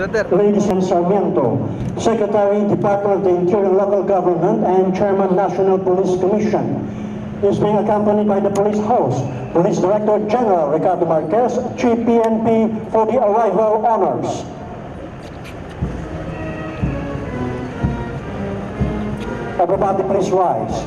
Ladies and Sarmiento, Secretary, Department of the Interior and Local Government, and Chairman, National Police Commission, is being accompanied by the Police House, Police Director General Ricardo Marquez, Chief PNP for the arrival honors. Everybody please rise.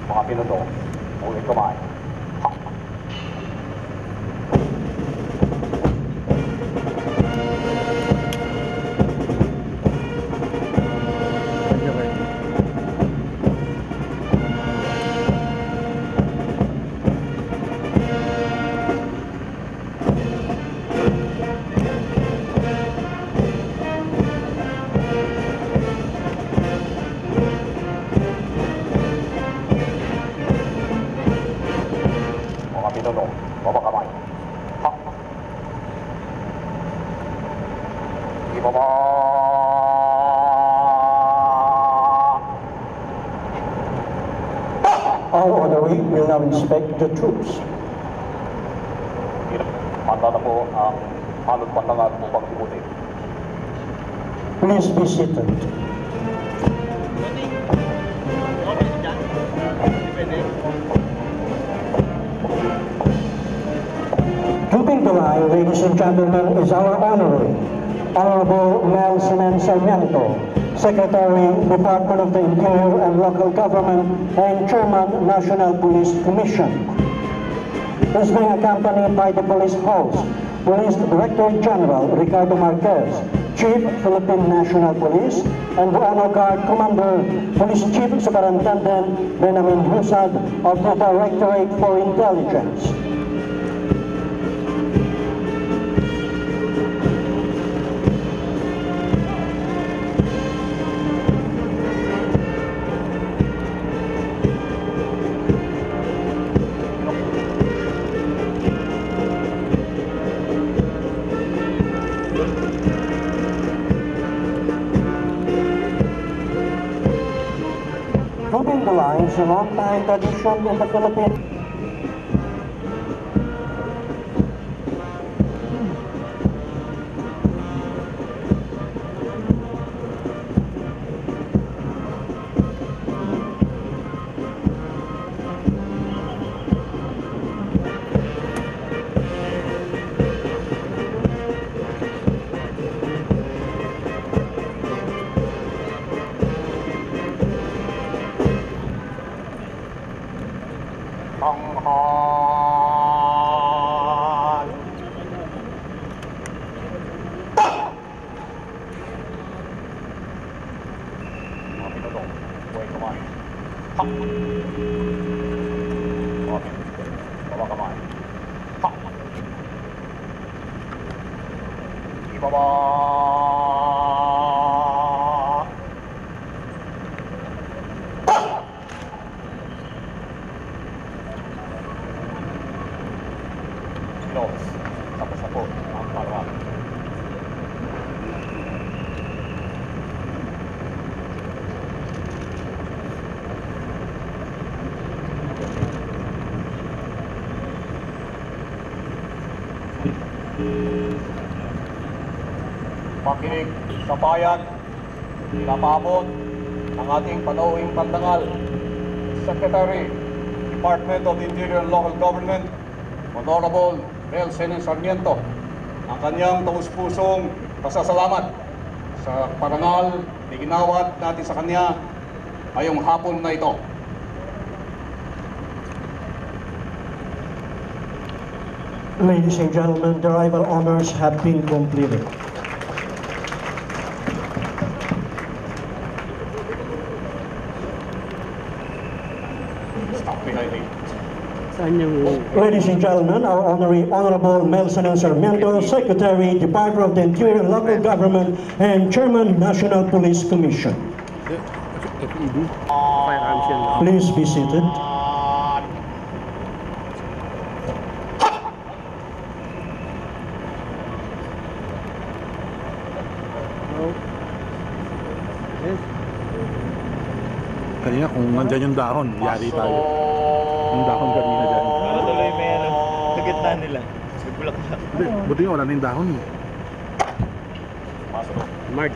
Mga pinuto, ulit kamay. Pinuno, baba kamay. Ha! Ibaba! All on the way will now inspect the troops. Handa na po ang halong panlangan upang limutin. Please be seated. Keeping the line, ladies and gentlemen, is our honorary, Honorable Nelson Sarmiento, Secretary, Department of the Interior and Local Government, and Chairman, National Police Commission. He is being accompanied by the Police House, Police Director General Ricardo Marquez, Chief Philippine National Police, and the Honor Guard Commander, Police Chief Superintendent Benjamin Husad of the Directorate for Intelligence. Keeping the line is a long-time tradition in the Philippines. Mga pinuto, ulit kamay. Ha! Okay. Baba kamay. Ha! Ibaba! Close. Tapos na po ang palawan. Makinig sa bayan, pinapabot ang ating panauhing pandangal, Secretary, Department of the Interior and Local Government, Honorable Nelson Sarmiento, ang kanyang taus-pusong pasasalamat sa parangal na ginawat natin sa kanya ngayong hapon na ito. Ladies and gentlemen, the arrival honors have been completed. Stop behind me. Saan yung... Ladies and gentlemen, our Honorable Melson N. Sarmiento, Secretary, Department of the Interior and Local Government, and Chairman, National Police Commission. FED? Firearms yan. no? Please be seated. Yes. Kanina kung nandyan yung dahon, yari tayo. Yung dahon kanina dyan. Para tuloy may ano, sa gitna nila. May bulaklak. Hindi, buti nga wala na yung dahon. Mark.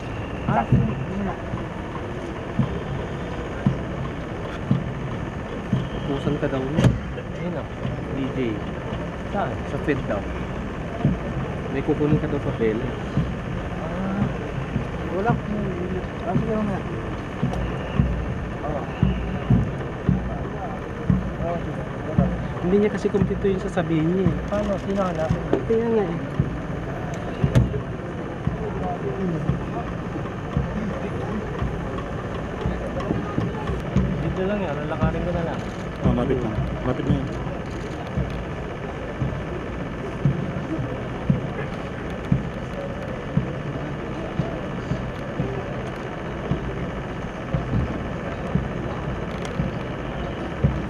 Pusan ka daw niya. Ayun o. DJ. Saan? Sa Fed daw. May kukunin ka daw papel. Wala ko. Sige na. Hindi niya kasi kumpleto yung sasabihin niya. Paano? Sino hanapin? Kaya nga eh. Dito lang yan. Lalakarin ko na lang. Oh, lapit na. Lapit na yun.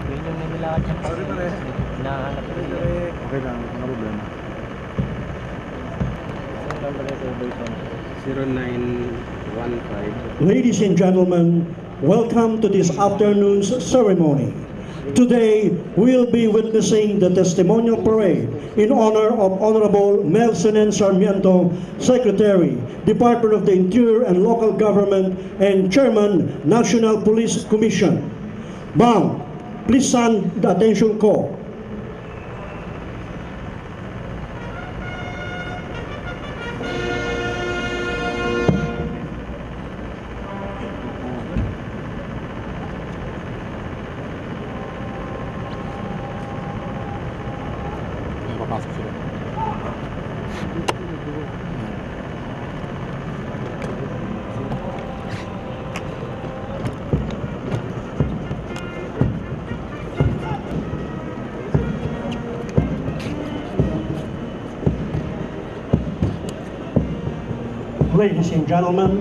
Yun yung nilakad niya. Hinahanap ko rin. Okay lang, ano problema. Ang number nito, Boyson. 0915. Ladies and gentlemen, welcome to this afternoon's ceremony. Today, we'll be witnessing the testimonial parade in honor of Honorable Melson N. Sarmiento, Secretary, Department of the Interior and Local Government, and Chairman, National Police Commission. Ma'am, please stand the attention call. Ay, papasok sila. Ladies and gentlemen,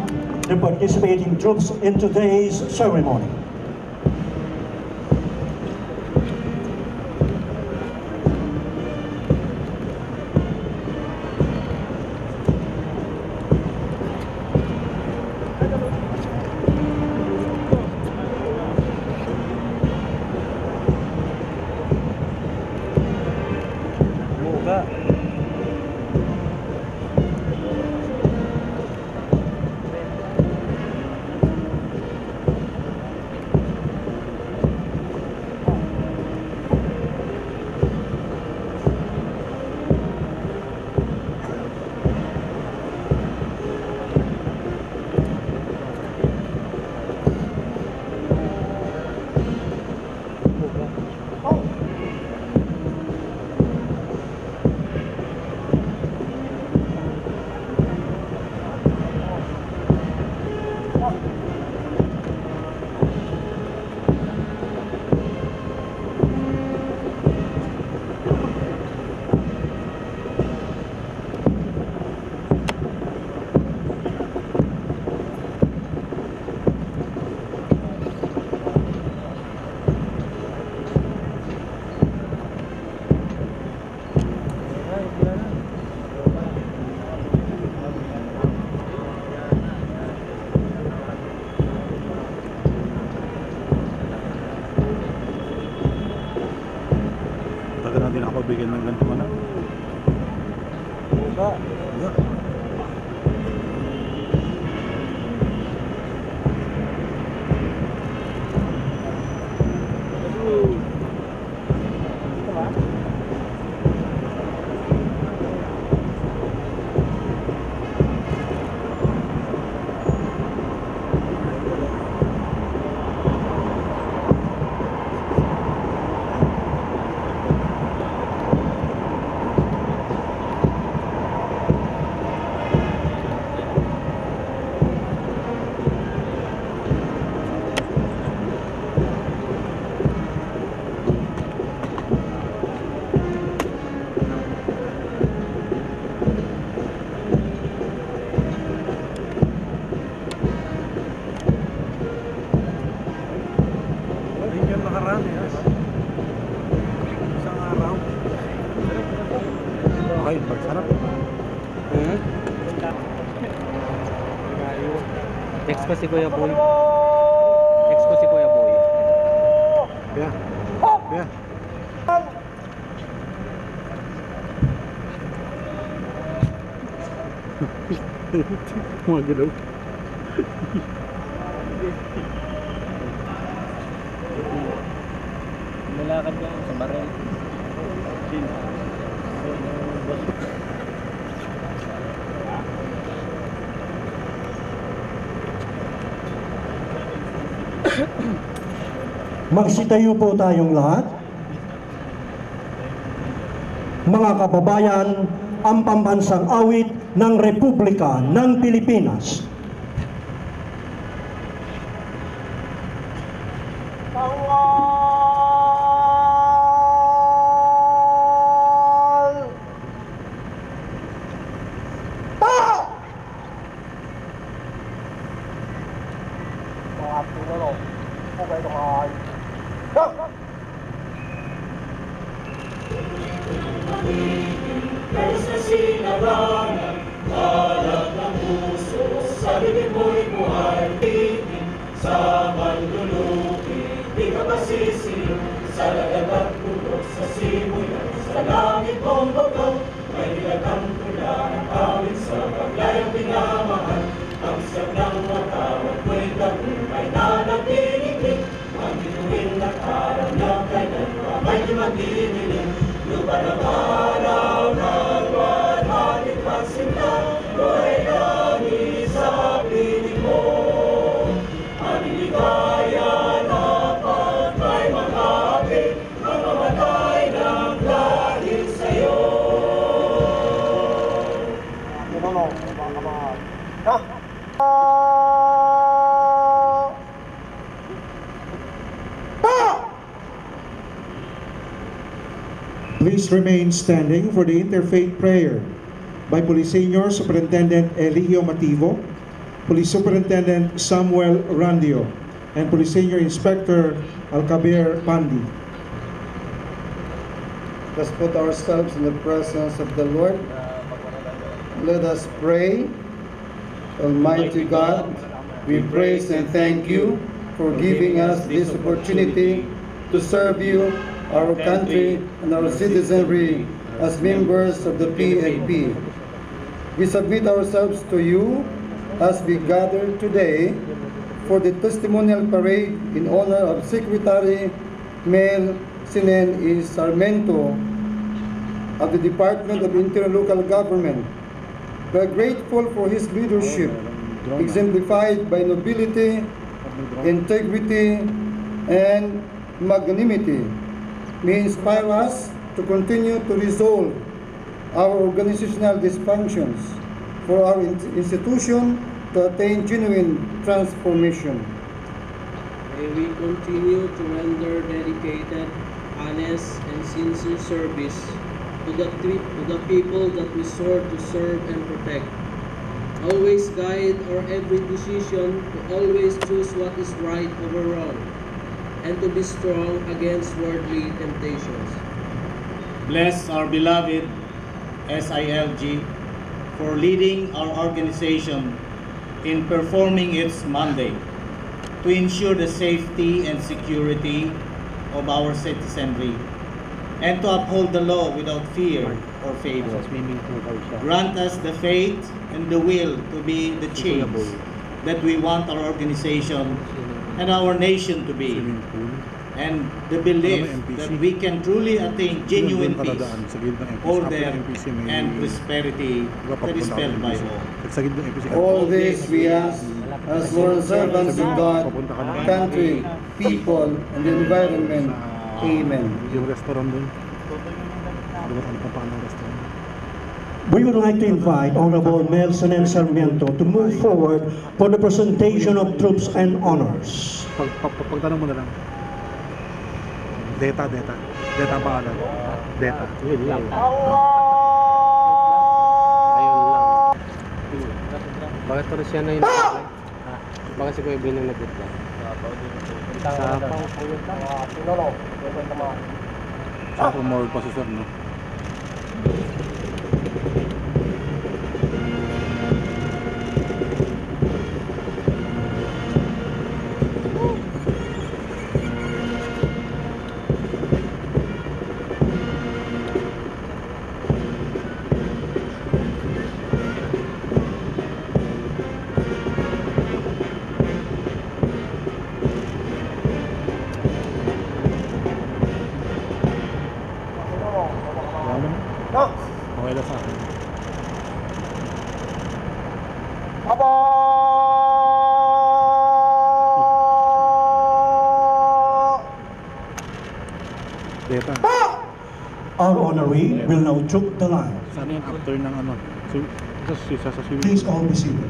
the participating troops in today's ceremony. Buga. Isang araw. Okay, pagsarap. Text ko si Kuya Boy. Text ko si Kuya Boy. Yeah. Yeah. Mga galaw. Malakad ka sa baril. Magsitayo po tayong lahat. Mga kababayan, ang pambansang awit ng Republika ng Pilipinas. Please remain standing for the interfaith prayer by Police Senior Superintendent Eligio Mativo, Police Superintendent Samuel Randio, and Police Senior Inspector Alcabir Pandi. Let's put ourselves in the presence of the Lord. Let us pray. Almighty God, we praise and thank you for giving us this opportunity to serve you, our country, and our citizenry as members of the PNP. We submit ourselves to you as we gather today for the testimonial parade in honor of Secretary Mel Sinen E. Sarmiento of the Department of Interior Local Government. We are grateful for his leadership, exemplified by nobility, integrity, and magnanimity. May inspire us to continue to resolve our organizational dysfunctions for our institution to attain genuine transformation. May we continue to render dedicated, honest, and sincere service to the people that we sought to serve and protect. Always guide our every decision to always choose what is right over wrong, and to be strong against worldly temptations. Bless our beloved SILG for leading our organization in performing its mandate to ensure the safety and security of our citizenry and to uphold the law without fear or favor. Grant us the faith and the will to be the change that we want our organization and our nation to be, and the belief that we can truly attain genuine peace, order, and prosperity that is felt by all. All this we ask as loyal servants of God, country, people, and the environment. Amen. Yung restaurant dun. Ano pa ng restaurant? We would like to invite Honorable Mel Sinen Sarmiento to move forward for the presentation of troops and honors. Pagtanong mo na lang. Data pangalan. Data. Yun lang. Ayun lang. Bakit parang siya na yun? Bakit si Kuya Bin ang nag-reply? Sa rumor pa si sir, no? Okay lang sa akin. Deta. Our honoree will now choke the line. Sana yung after ng ano? Sa Please all be seated.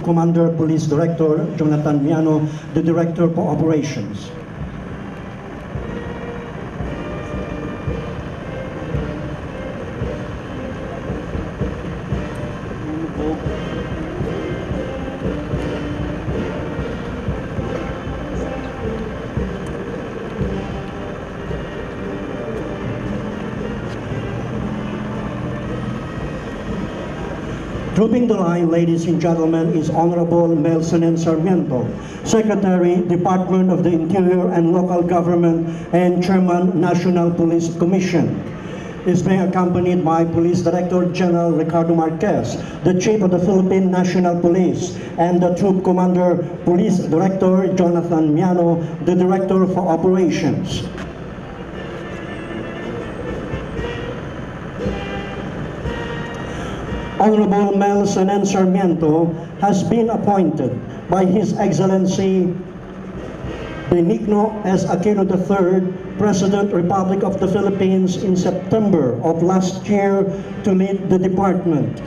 Commander Police Director Jonathan Miano, the Director for Operations. Trooping the line, ladies and gentlemen, is Honorable Melson N. Sarmiento, Secretary, Department of the Interior and Local Government and Chairman, National Police Commission. Is being accompanied by Police Director General Ricardo Marquez, the Chief of the Philippine National Police, and the Troop Commander, Police Director Jonathan Miano, the Director for Operations. Honorable Melson N. Sarmiento has been appointed by His Excellency Benigno S. Aquino III, President, Republic of the Philippines, in September of last year to lead the department.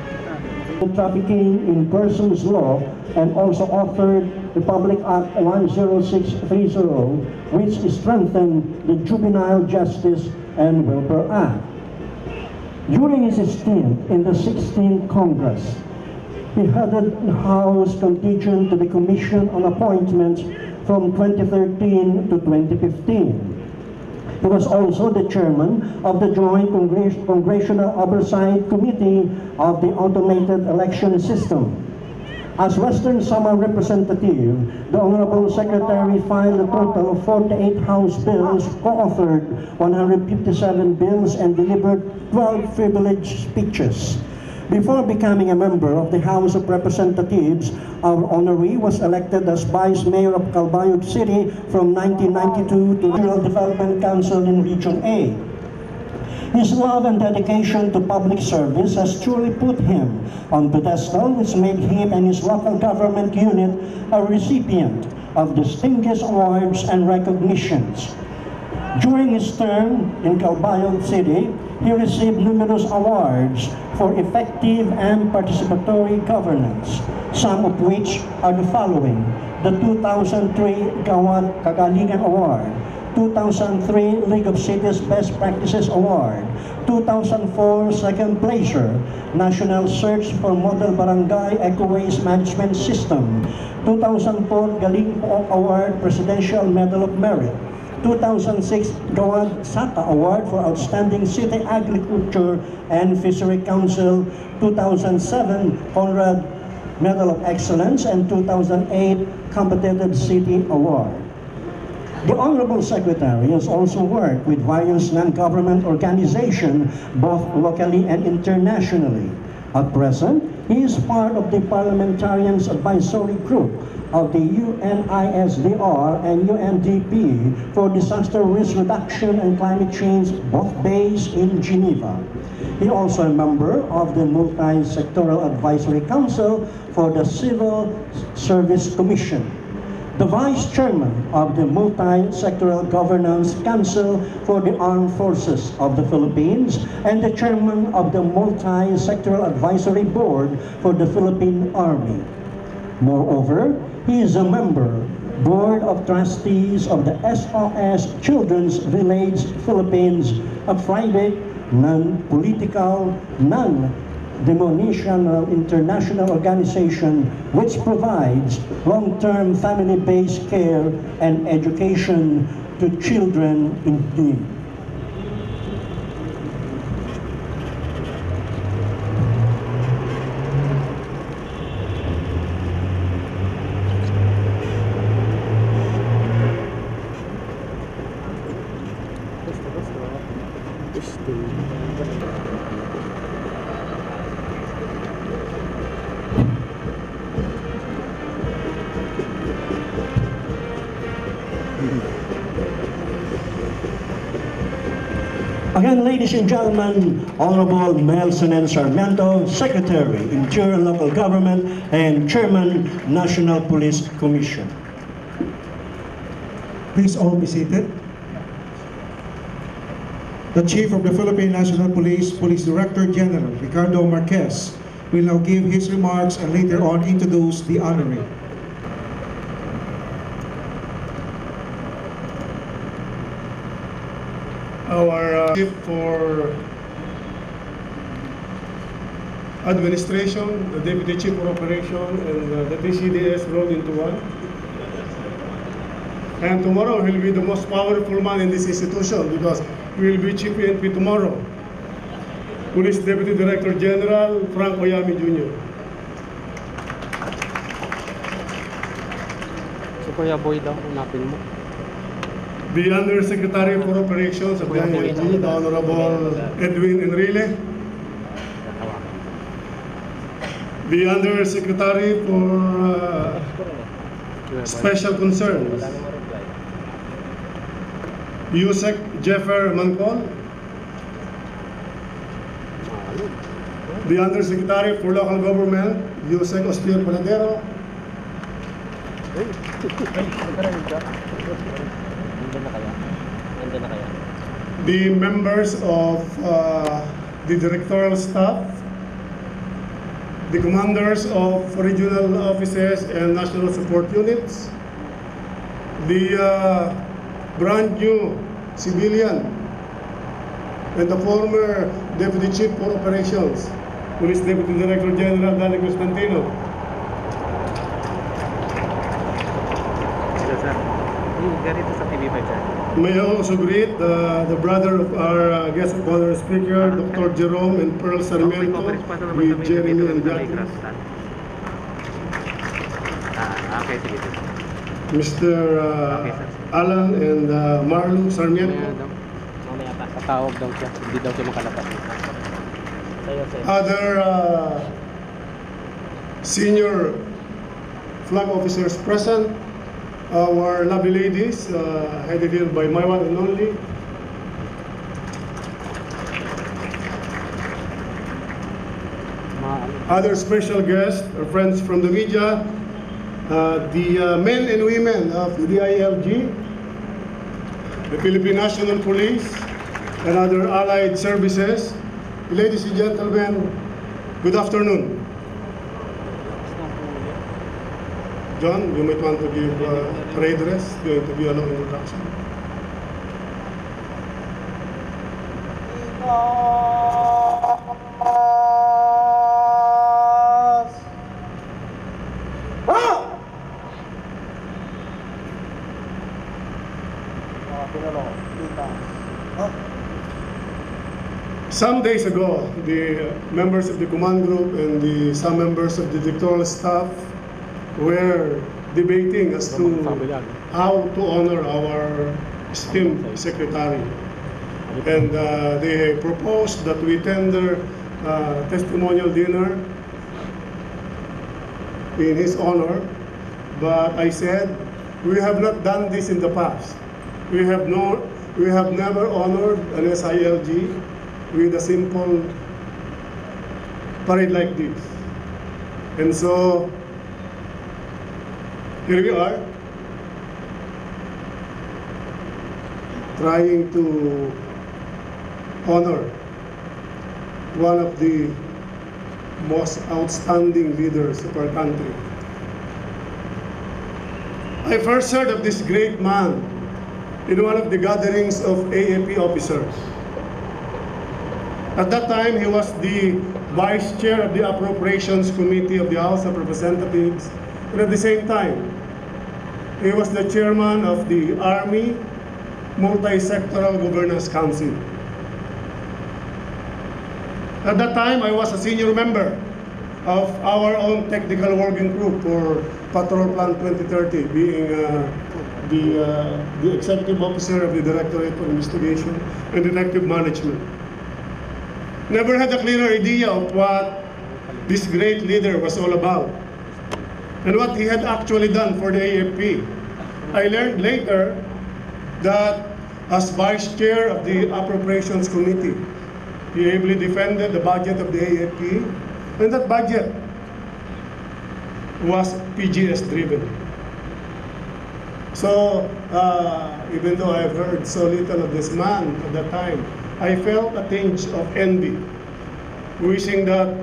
Trafficking in Persons Law, and also authored Republic Act 10630, which strengthened the Juvenile Justice and Welfare Act. During his stint in the 16th Congress, he headed the House contingent to the Commission on Appointments from 2013 to 2015. He was also the chairman of the Joint Congressional Oversight Committee of the Automated Election System. As Western Samar representative, the Honorable Secretary filed a total of 48 House bills, co-authored 157 bills, and delivered 12 privileged speeches. Before becoming a member of the House of Representatives, our honoree was elected as Vice Mayor of Calbayog City from 1992 to Regional Development Council in Region A. His love and dedication to public service has truly put him on pedestal, which made him and his local government unit a recipient of distinguished awards and recognitions. During his term in Calbayog City, he received numerous awards for effective and participatory governance, some of which are the following: the 2003 Gawad Kagalingan Award, 2003 League of Cities Best Practices Award, 2004 Second Placer, National Search for Model Barangay Eco Waste Management System, 2004 Galing Po Award Presidential Medal of Merit, 2006 Gawad Sata Award for Outstanding City Agriculture and Fishery Council, 2007 Conrad Medal of Excellence, and 2008 Competitive City Award. The Honorable Secretary has also worked with various non-government organizations, both locally and internationally. At present, he is part of the Parliamentarians Advisory Group of the UNISDR and UNDP for Disaster Risk Reduction and Climate Change, both based in Geneva. He is also a member of the Multi-Sectoral Advisory Council for the Civil Service Commission, the Vice Chairman of the Multi-Sectoral Governance Council for the Armed Forces of the Philippines, and the Chairman of the Multi-Sectoral Advisory Board for the Philippine Army. Moreover, he is a member, Board of Trustees of the SOS Children's Village Philippines, a private, non-political, the National International Organization, which provides long-term family-based care and education to children in need. Again, ladies and gentlemen, Honorable Nelson N. Sarmiento, Secretary, Interior and Local Government, and Chairman, National Police Commission. Please all be seated. The Chief of the Philippine National Police, Police Director General Ricardo Marquez, will now give his remarks and later on introduce the honoree. Our Chief for Administration, the Deputy Chief for Operation, and the DCDS rolled into one. And tomorrow he'll be the most powerful man in this institution because he will be Chief PNP tomorrow. Police Deputy Director General Frank Oyami Jr. So Kuya Boy daw, unapin mo. The Undersecretary for Operations of the ILG, the Honorable Edwin Enrile. The Undersecretary for Special Concerns, Yusek Jeffer Mancol. The Undersecretary for Local Government, Yusek Ostier Paladero. The members of the directorial staff, the commanders of regional offices and national support units, the brand new civilian and the former Deputy Chief for Operations, Police Deputy Director General Danny Constantino. May I also greet the brother of our guest of honor speaker, Dr. Jerome and Pearl Sarmiento, with Jeremy and Jackie. Mr. Alan and Marlo Sarmiento. Tatawag daw siya, hindi daw siya makalapas. Other senior flag officers present, our lovely ladies, headed here by my one and only. Other special guests, our friends from the media, the men and women of the DILG, the Philippine National Police, and other allied services. Ladies and gentlemen, good afternoon. John, you might want to give parade address, going to be a long introduction. Some days ago, the members of the command group and some members of the directorial staff were debating as to how to honor our esteemed secretary. And they proposed that we tender testimonial dinner in his honor. But I said, we have not done this in the past. We have never honored an SILG with a simple parade like this. And so, here we are, trying to honor one of the most outstanding leaders of our country. I first heard of this great man in one of the gatherings of AAP officers. At that time, he was the Vice Chair of the Appropriations Committee of the House of Representatives, and at the same time, he was the chairman of the Army Multi-Sectoral Governance Council. At that time, I was a senior member of our own technical working group for Patrol Plan 2030, being the executive officer of the Directorate for Investigation and Detective Management. Never had a clearer idea of what this great leader was all about and what he had actually done for the AFP. I learned later that as Vice Chair of the Appropriations Committee, he ably defended the budget of the AFP, and that budget was PGS driven. So, even though I've heard so little of this man at that time, I felt a tinge of envy, wishing that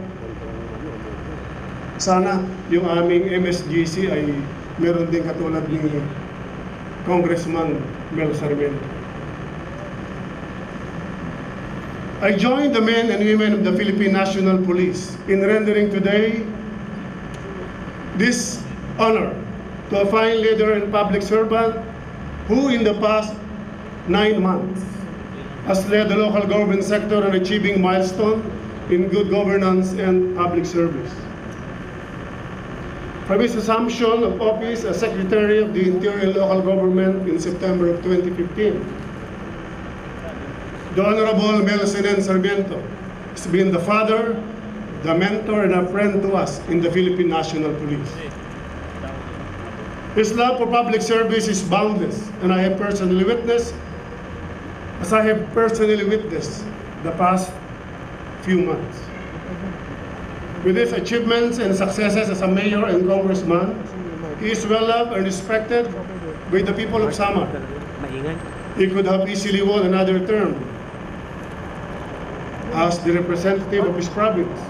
sana yung aming MSGC ay meron din katulad ni Congressman Mel Sarmiento. I joined the men and women of the Philippine National Police in rendering today this honor to a fine leader and public servant who in the past 9 months has led the local government sector in achieving milestone in good governance and public service. From his assumption of office as Secretary of the Interior and Local Government in September of 2015, the Honorable Mel Sarmiento has been the father, the mentor, and a friend to us in the Philippine National Police. His love for public service is boundless, and I have personally witnessed the past few months. With his achievements and successes as a mayor and congressman, he is well loved and respected by the people of Samar. He could have easily won another term as the representative of his province,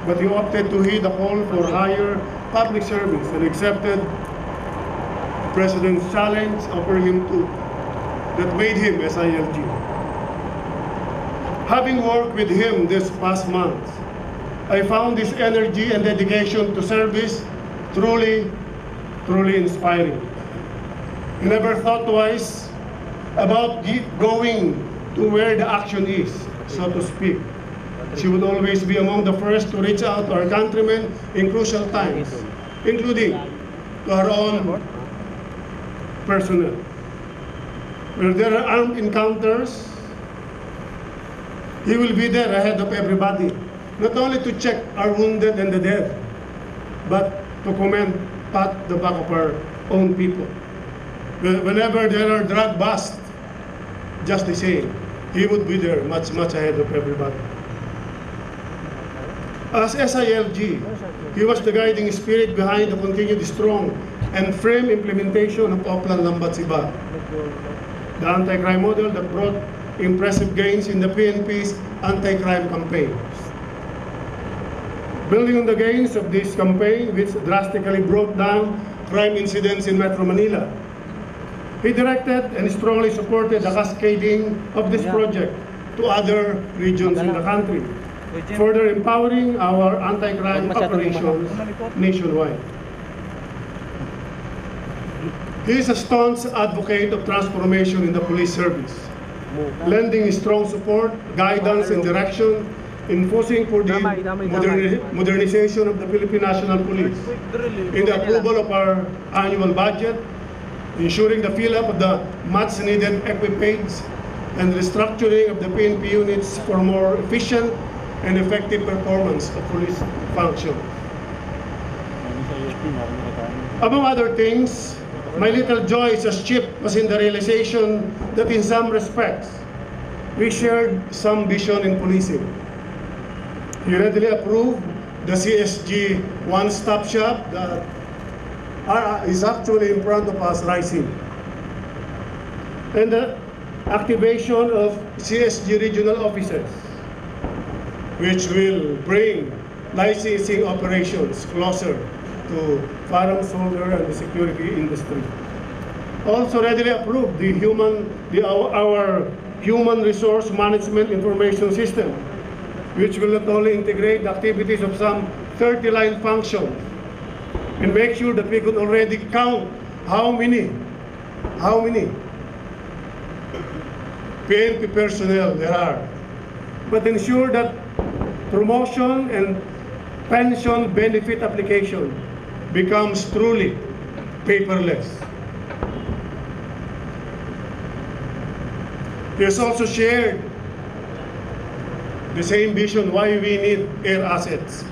but he opted to heed the call for higher public service and accepted President's challenge offered him to that made him SILG. Having worked with him this past month, I found his energy and dedication to service truly inspiring. He never thought twice about going to where the action is, so to speak. She would always be among the first to reach out to our countrymen in crucial times, including to our own personnel. Where there are armed encounters, he will be there ahead of everybody, not only to check our wounded and the dead, but to pat the back of our own people. Whenever there are drug busts, just the same, he would be there much ahead of everybody. As SILG, he was the guiding spirit behind the continued strong and firm implementation of Oplan Lambat-Siba, the anti-crime model that brought impressive gains in the PNP's anti-crime campaign. Building on the gains of this campaign, which drastically brought down crime incidents in Metro Manila, he directed and strongly supported the cascading of this project to other regions in the country, further empowering our anti-crime operations nationwide. He is a staunch advocate of transformation in the police service, lending strong support, guidance, and direction in pushing for the modernization of the Philippine National Police, in the approval of our annual budget, ensuring the fill-up of the much-needed equipage, and restructuring of the PNP units for more efficient and effective performance of police function. Among other things, my little joy as chief was in the realization that in some respects, we shared some vision in policing. He readily approved the CSG one-stop shop that is actually in front of us rising, and the activation of CSG regional offices, which will bring licensing operations closer to firearms holder and the security industry. Also readily approved our human resource management information system, which will not only integrate the activities of some 30 line functions and make sure that we could already count how many PNP personnel there are, but ensure that promotion and pension benefit application becomes truly paperless. He has also shared the same vision why we need air assets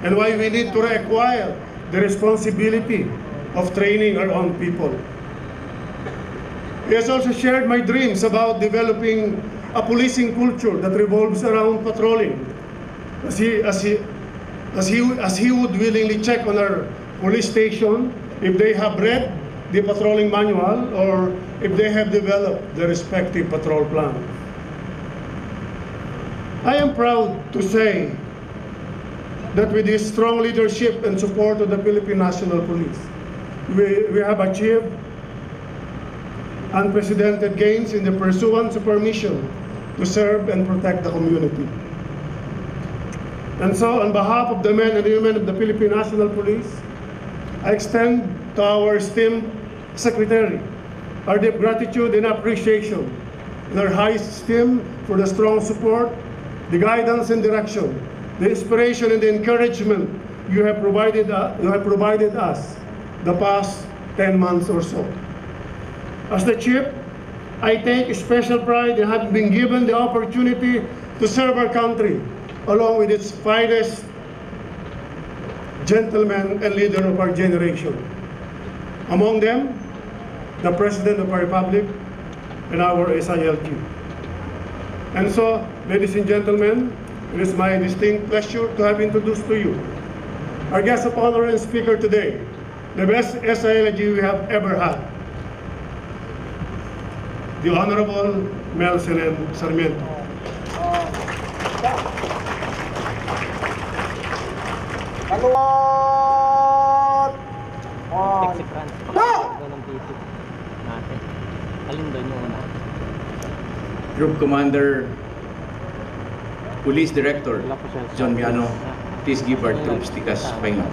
and why we need to reacquire the responsibility of training our own people. He has also shared my dreams about developing a policing culture that revolves around patrolling, as he would willingly check on our police station if they have read the patrolling manual or if they have developed the respective patrol plan. I am proud to say that with this strong leadership and support of the Philippine National Police, we have achieved unprecedented gains in the pursuance of our mission to serve and protect the community. And so, on behalf of the men and women of the Philippine National Police, I extend to our esteemed Secretary our deep gratitude and appreciation and our highest esteem for the strong support, the guidance and direction, the inspiration and the encouragement you have provided us the past 10 months or so. As the Chief, I take special pride in having been given the opportunity to serve our country along with its finest gentlemen and leader of our generation. Among them, the President of our Republic and our SILG. And so, ladies and gentlemen, it is my distinct pleasure to have introduced to you our guest of honor and speaker today, the best SILG we have ever had, the Honorable Mel Sarmiento. Texi France. Pakakagawa ng titik natin. Alin doon yung una? Group Commander, Police Director John Miano, please give our troops tikas pahinga.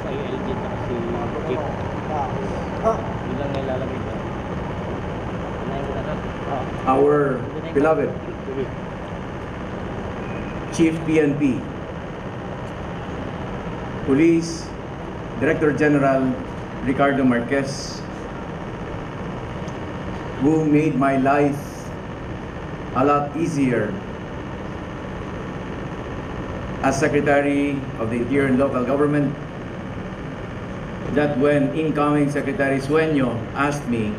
SILG at si Chief. Bilang nilalagay ko. Our beloved Chief PNP, Police Director General Ricardo Marquez, who made my life a lot easier as Secretary of the Interior and Local Government, that when incoming Secretary Sueño asked me,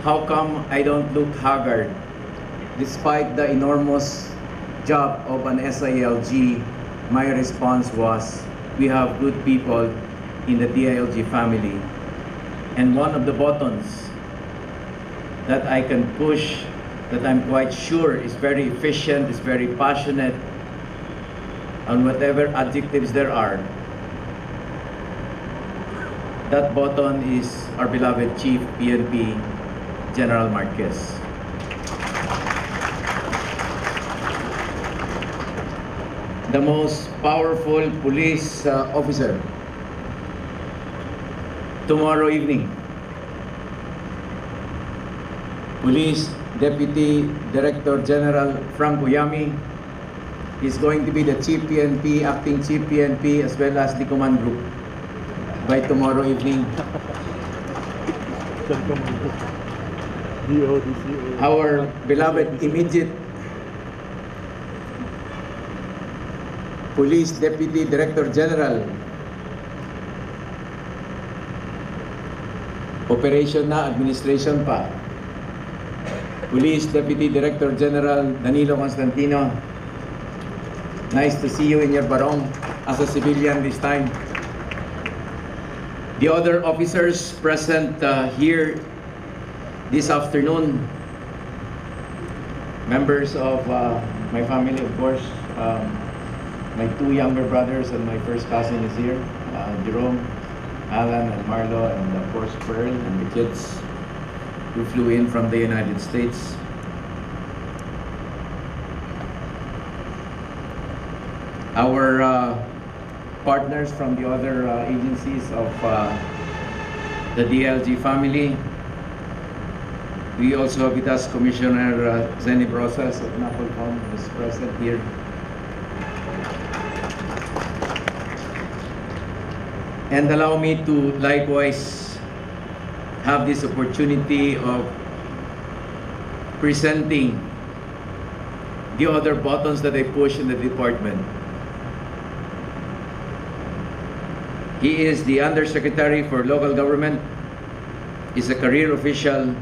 how come I don't look haggard despite the enormous job of an SILG, my response was, we have good people in the DILG family. And one of the buttons that I can push, that I'm quite sure is very efficient, is very passionate, on whatever adjectives there are, that button is our beloved Chief PNP, General Marquez. The most powerful police officer. Tomorrow evening, Police Deputy Director General Franco Yami is going to be the Chief PNP, Acting Chief PNP, as well as the Command Group by tomorrow evening. Our beloved immediate Police Deputy Director General, Operation na, Administration pa, Police Deputy Director General Danilo Constantino, nice to see you in your barong as a civilian this time. The other officers present here this afternoon, members of my family, of course, My two younger brothers and my first cousin is here, Jerome, Alan, and Marlo, and of course Pearl, and the kids who flew in from the United States. Our partners from the other agencies of the DLG family. We also have with us Commissioner Zenny Brosas of NAPOLCOM, who is present here. And allow me to likewise have this opportunity of presenting the other buttons that I push in the department. He is the Undersecretary for Local Government. He's a career official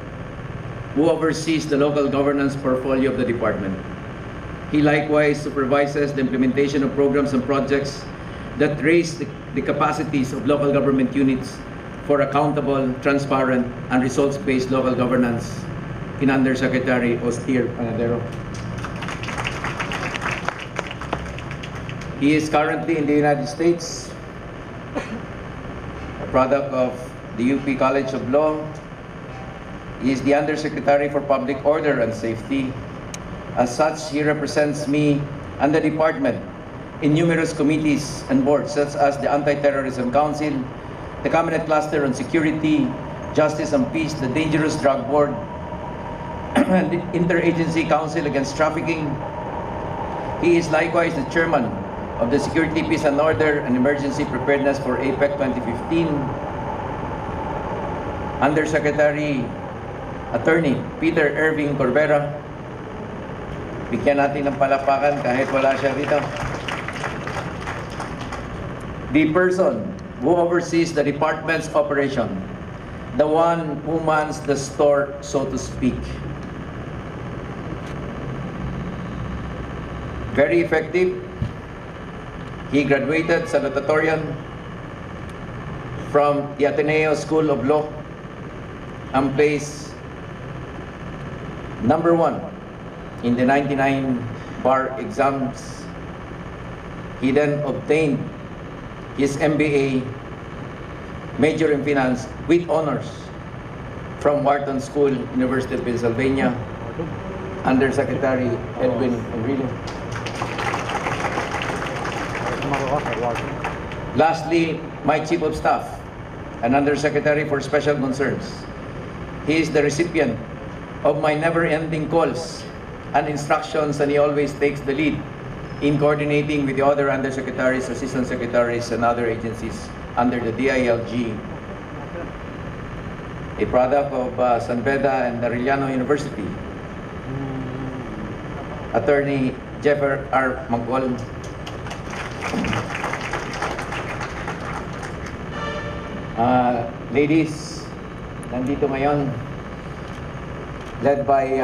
who oversees the local governance portfolio of the department. He likewise supervises the implementation of programs and projects that raise the capacities of local government units for accountable, transparent, and results-based local governance in Undersecretary Ostier Panadero. He is currently in the United States, a product of the UP College of Law. He is the Undersecretary for Public Order and Safety. As such, he represents me and the department in numerous committees and boards such as the Anti-Terrorism Council, the Cabinet Cluster on Security, Justice and Peace, the Dangerous Drug Board, and the Interagency Council Against Trafficking. He is likewise the chairman of the Security, Peace and Order and Emergency Preparedness for APEC 2015. Undersecretary Attorney Peter Irving Corbera. Bigyan natin ng palakpakan kahit wala siya dito. The person who oversees the department's operation, the one who mans the store, so to speak. Very effective. He graduated salutatorian from the Ateneo School of Law and placed #1 in the 99 bar exams. He then obtained his MBA, major in finance, with honors from Wharton School, University of Pennsylvania, Undersecretary Edwin Enrile. Lastly, my Chief of Staff and Undersecretary for Special Concerns. He is the recipient of my never-ending calls and instructions, and he always takes the lead in coordinating with the other undersecretaries, assistant secretaries, and other agencies under the DILG, a product of San Beda and Arellano University. Attorney Jeffer R. Mangkol. Ladies, nandito ngayon, led by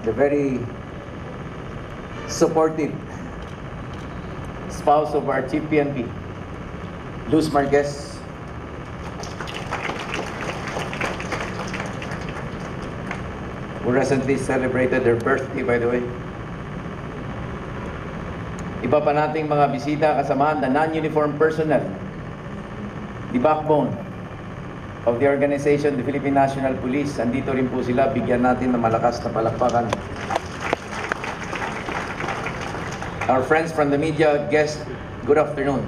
the very supportive spouse of our Chief PNP, Luz Marquez. Who recently celebrated her birthday, by the way. Iba pa nating mga bisita, kasamahan, the non-uniformed personnel, the backbone of the organization, the Philippine National Police. Andito rin po sila, bigyan natin ng malakas na palakpakan. Our friends from the media, guests, good afternoon.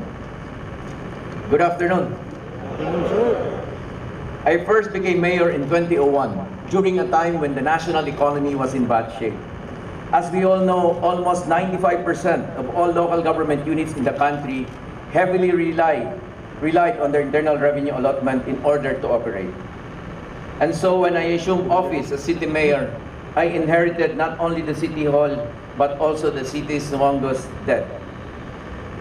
Good afternoon. I first became mayor in 2001, during a time when the national economy was in bad shape. As we all know, almost 95% of all local government units in the country heavily relied on their internal revenue allotment in order to operate. And so when I assumed office as city mayor, I inherited not only the city hall, but also the city's humongous debt.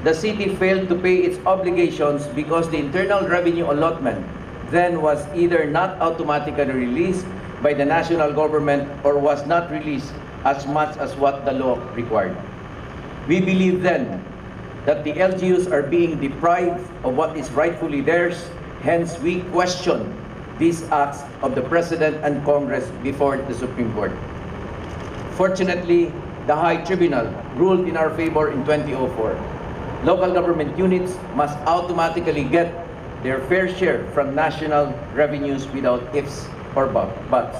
The city failed to pay its obligations because the internal revenue allotment then was either not automatically released by the national government or was not released as much as what the law required. We believe then that the LGUs are being deprived of what is rightfully theirs, hence we question these acts of the President and Congress before the Supreme Court. Fortunately, the High Tribunal ruled in our favor in 2004. Local government units must automatically get their fair share from national revenues without ifs or buts.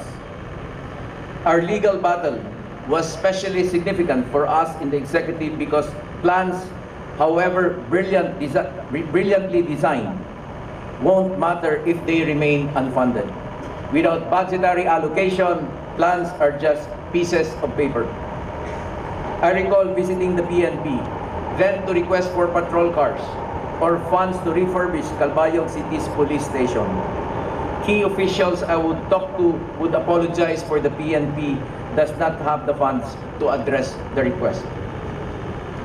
Our legal battle was especially significant for us in the executive because plans, however brilliantly designed, won't matter if they remain unfunded. Without budgetary allocation, plans are just pieces of paper. I recall visiting the PNP, then to request for patrol cars or funds to refurbish Calbayog City's police station. Key officials I would talk to would apologize for the PNP does not have the funds to address the request.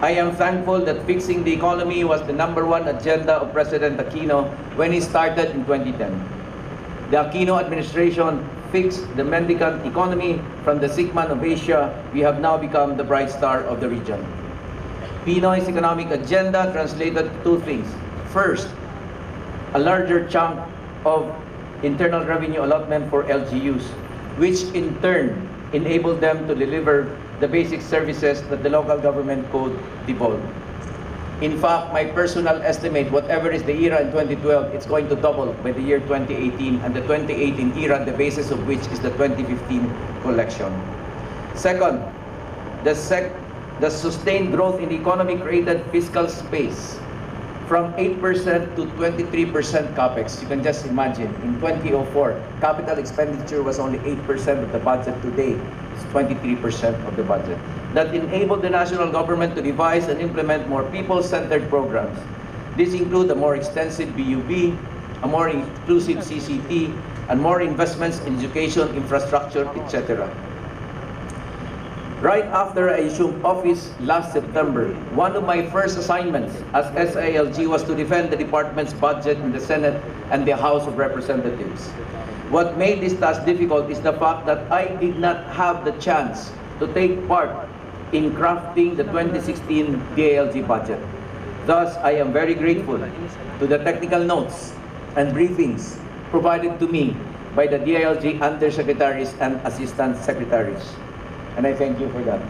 I am thankful that fixing the economy was the #1 agenda of President Aquino when he started in 2010. The Aquino administration fixed the mendicant economy. From the sick man of Asia, we have now become the bright star of the region. Pinoy's economic agenda translated to two things. First, a larger chunk of internal revenue allotment for LGUs, which in turn enabled them to deliver the basic services that the local government code devolved. In fact, my personal estimate, whatever is the era in 2012, it's going to double by the year 2018, and the 2018 era, the basis of which is the 2015 collection. Second, the sustained growth in the economy created fiscal space from 8% to 23% capex. You can just imagine, in 2004, capital expenditure was only 8% of the budget. Today, it's 23% of the budget. That enabled the national government to devise and implement more people-centered programs. These include a more extensive BUB, a more inclusive CCT, and more investments in education, infrastructure, etc. Right after I assumed office last September, one of my first assignments as SILG was to defend the department's budget in the Senate and the House of Representatives. What made this task difficult is the fact that I did not have the chance to take part in crafting the 2016 DILG budget. Thus, I am very grateful to the technical notes and briefings provided to me by the DILG undersecretaries and assistant secretaries. And I thank you for that.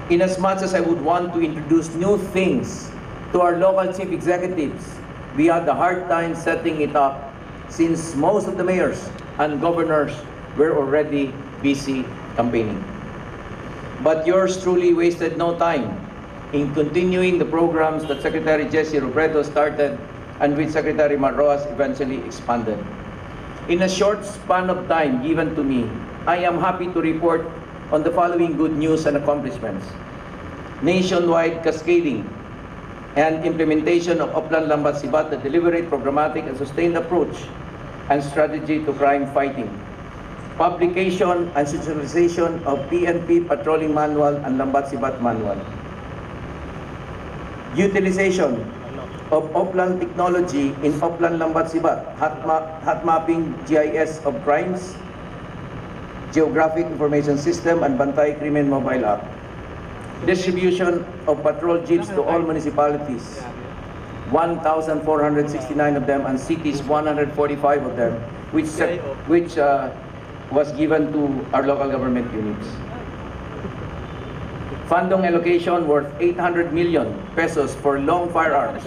Inasmuch as I would want to introduce new things to our local chief executives, we had a hard time setting it up since most of the mayors and governors were already busy campaigning. But yours truly wasted no time in continuing the programs that Secretary Jesse Robredo started and which Secretary Marroas eventually expanded. In a short span of time given to me, I am happy to report on the following good news and accomplishments. Nationwide cascading and implementation of Oplan Lambat Sibat, the deliberate, programmatic, and sustained approach and strategy to crime fighting. Publication and socialization of PNP Patrolling Manual and Lambat Sibat Manual. Utilization of Oplan technology in Oplan Lambat Sibat, hot mapping GIS of crimes, Geographic Information System, and Bantay Krimen mobile app. Distribution of patrol jeeps to all municipalities, 1,469 of them, and cities, 145 of them, which was given to our local government units. Fundong allocation worth 800 million pesos for long firearms,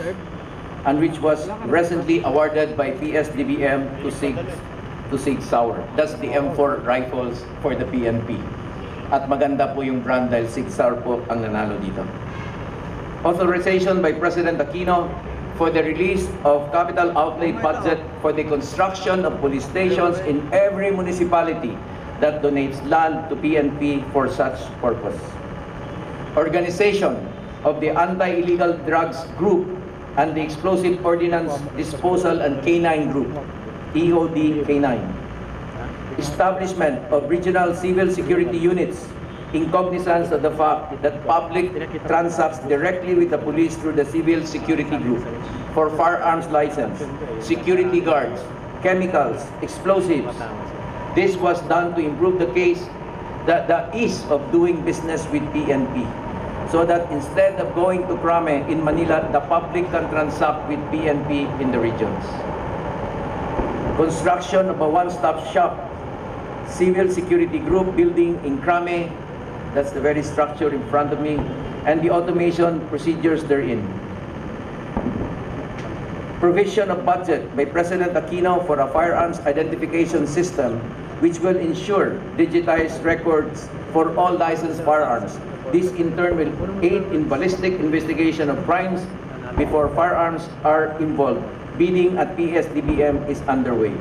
and which was recently awarded by PSDBM to Sig Sauer. That's the M4 rifles for the PNP. At maganda po yung brand dahil Sig Sauer po ang nanalo dito. Authorization by President Aquino for the release of capital outlay budget for the construction of police stations in every municipality that donates land to PNP for such purpose. Organization of the Anti-Illegal Drugs Group and the Explosive Ordnance Disposal and K9 Group, EOD K9. Establishment of regional civil security units in cognizance of the fact that public transacts directly with the police through the civil security group for firearms license, security guards, chemicals, explosives. This was done to improve the ease of doing business with PNP, so that instead of going to Crame in Manila, the public can transact with PNP in the regions. Construction of a one-stop shop civil security group building in Crame, that's the very structure in front of me, and the automation procedures therein. Provision of budget by President Aquino for a firearms identification system which will ensure digitized records for all licensed firearms. This in turn will aid in ballistic investigation of crimes before firearms are involved. Bidding at PSDBM is underway.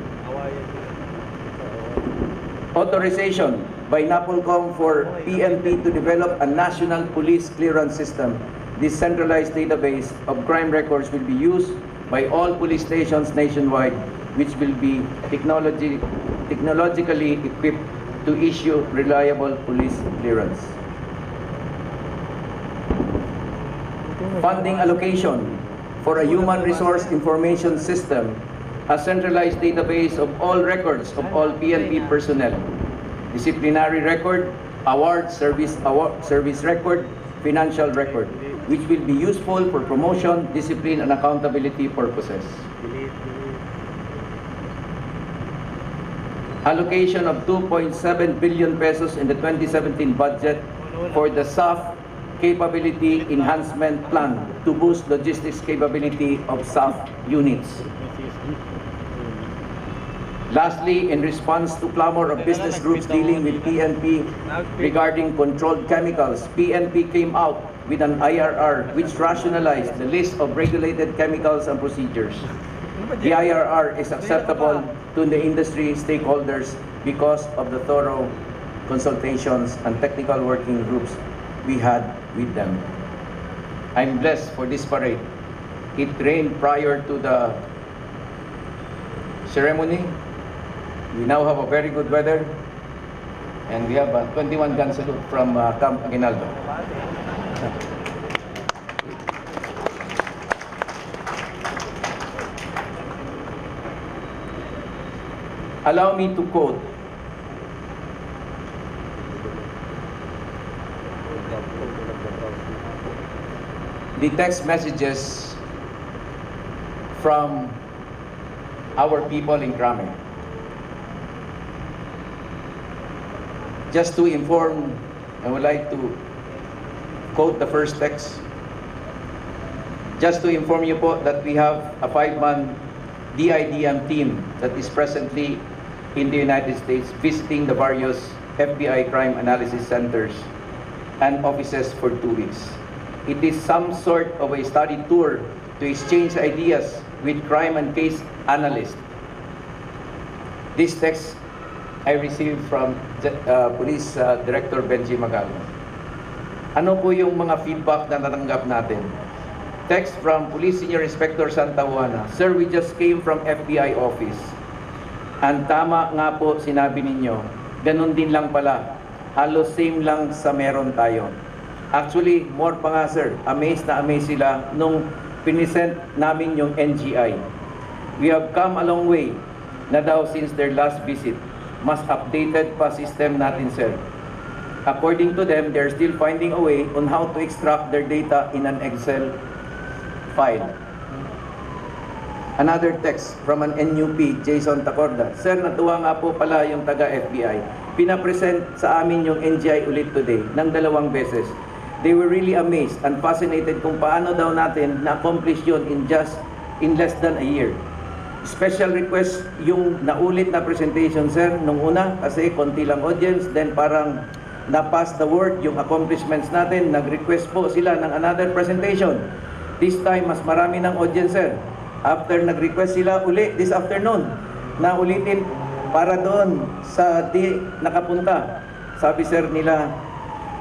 Authorization by NAPOLCOM for PNP to develop a national police clearance system. This centralized database of crime records will be used by all police stations nationwide, which will be technologically equipped to issue reliable police clearance. Funding allocation for a human resource information system, a centralized database of all records of all PNP personnel, disciplinary record, service record, financial record, which will be useful for promotion, discipline, and accountability purposes. Allocation of 2.7 billion pesos in the 2017 budget for the SAF Capability Enhancement Plan to boost logistics capability of SAF units. Lastly, in response to clamor of business groups dealing with PNP regarding controlled chemicals, PNP came out with an IRR which rationalized the list of regulated chemicals and procedures. The IRR is acceptable to the industry stakeholders because of the thorough consultations and technical working groups we had with them. I'm blessed for this parade. It rained prior to the ceremony. We now have a very good weather, and we have a 21 gun salute from Camp Aguinaldo. Allow me to quote the text messages from our people in Krame. Just to inform, I would like to quote the first text. Just to inform you po that we have a 5-man DIDM team that is presently in the United States visiting the various FBI crime analysis centers and offices for 2 weeks. It is some sort of a study tour to exchange ideas with crime and case analysts. This text I received from Police Director Benji Magalma. Ano po yung mga feedback na natanggap natin? Text from Police Senior Inspector Santa Juana. Sir, we just came from FBI office. Ang tama nga po sinabi ninyo, ganun din lang pala. Halos same lang sa meron tayo. Actually, more pa nga sir, amazed na amazed sila nung pinisent namin yung NGI. We have come a long way na daw since their last visit. Mas updated pa system natin sir. According to them, they're still finding a way on how to extract their data in an Excel file. Another text from an NUP, Jason Tacorda. Sir, natuwa nga po pala yung taga-FBI. Pinapresent sa amin yung NGI ulit today ng 2 beses. They were really amazed and fascinated kung paano daw natin na-accomplish yun in less than a year. Special request yung naulit na presentation, sir, nung una kasi konti lang audience, then parang na-pass the word yung accomplishments natin, nag-request po sila ng another presentation. This time, mas marami ng audience, sir. After nag-request sila uli this afternoon, na ulitin para doon sa di nakapunta. Sabi sir nila,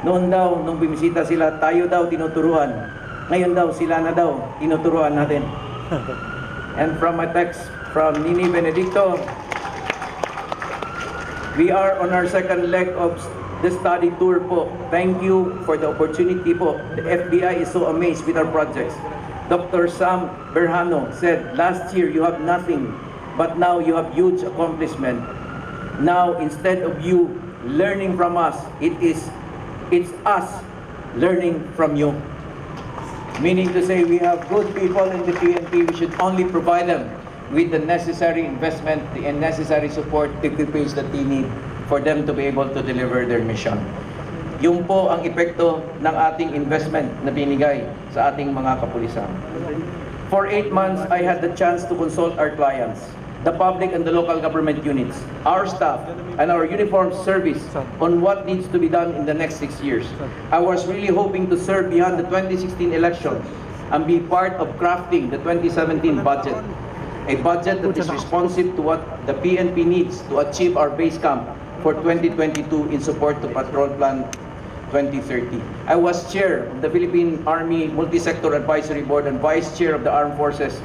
noon daw, nung bimisita sila, tayo daw tinuturuan. Ngayon daw, sila na daw tinuturuan natin. And from a text from Nini Benedicto, we are on our second leg of the study tour po. Thank you for the opportunity po. The FBI is so amazed with our projects. Dr. Sam Berhano said, last year you have nothing, but now you have huge accomplishment. Now, instead of you learning from us, it's us learning from you. Meaning to say, we have good people in the PNP, we should only provide them with the necessary investment and necessary support equipage that they need for them to be able to deliver their mission. Yung po ang epekto ng ating investment na binigay sa ating mga kapulisan. For 8 months, I had the chance to consult our clients, the public and the local government units, our staff, and our uniformed service on what needs to be done in the next 6 years. I was really hoping to serve beyond the 2016 election and be part of crafting the 2017 budget, a budget that is responsive to what the PNP needs to achieve our base camp for 2022 in support to Patrol Plan 2030. I was chair of the Philippine Army Multi-Sector Advisory Board and vice chair of the Armed Forces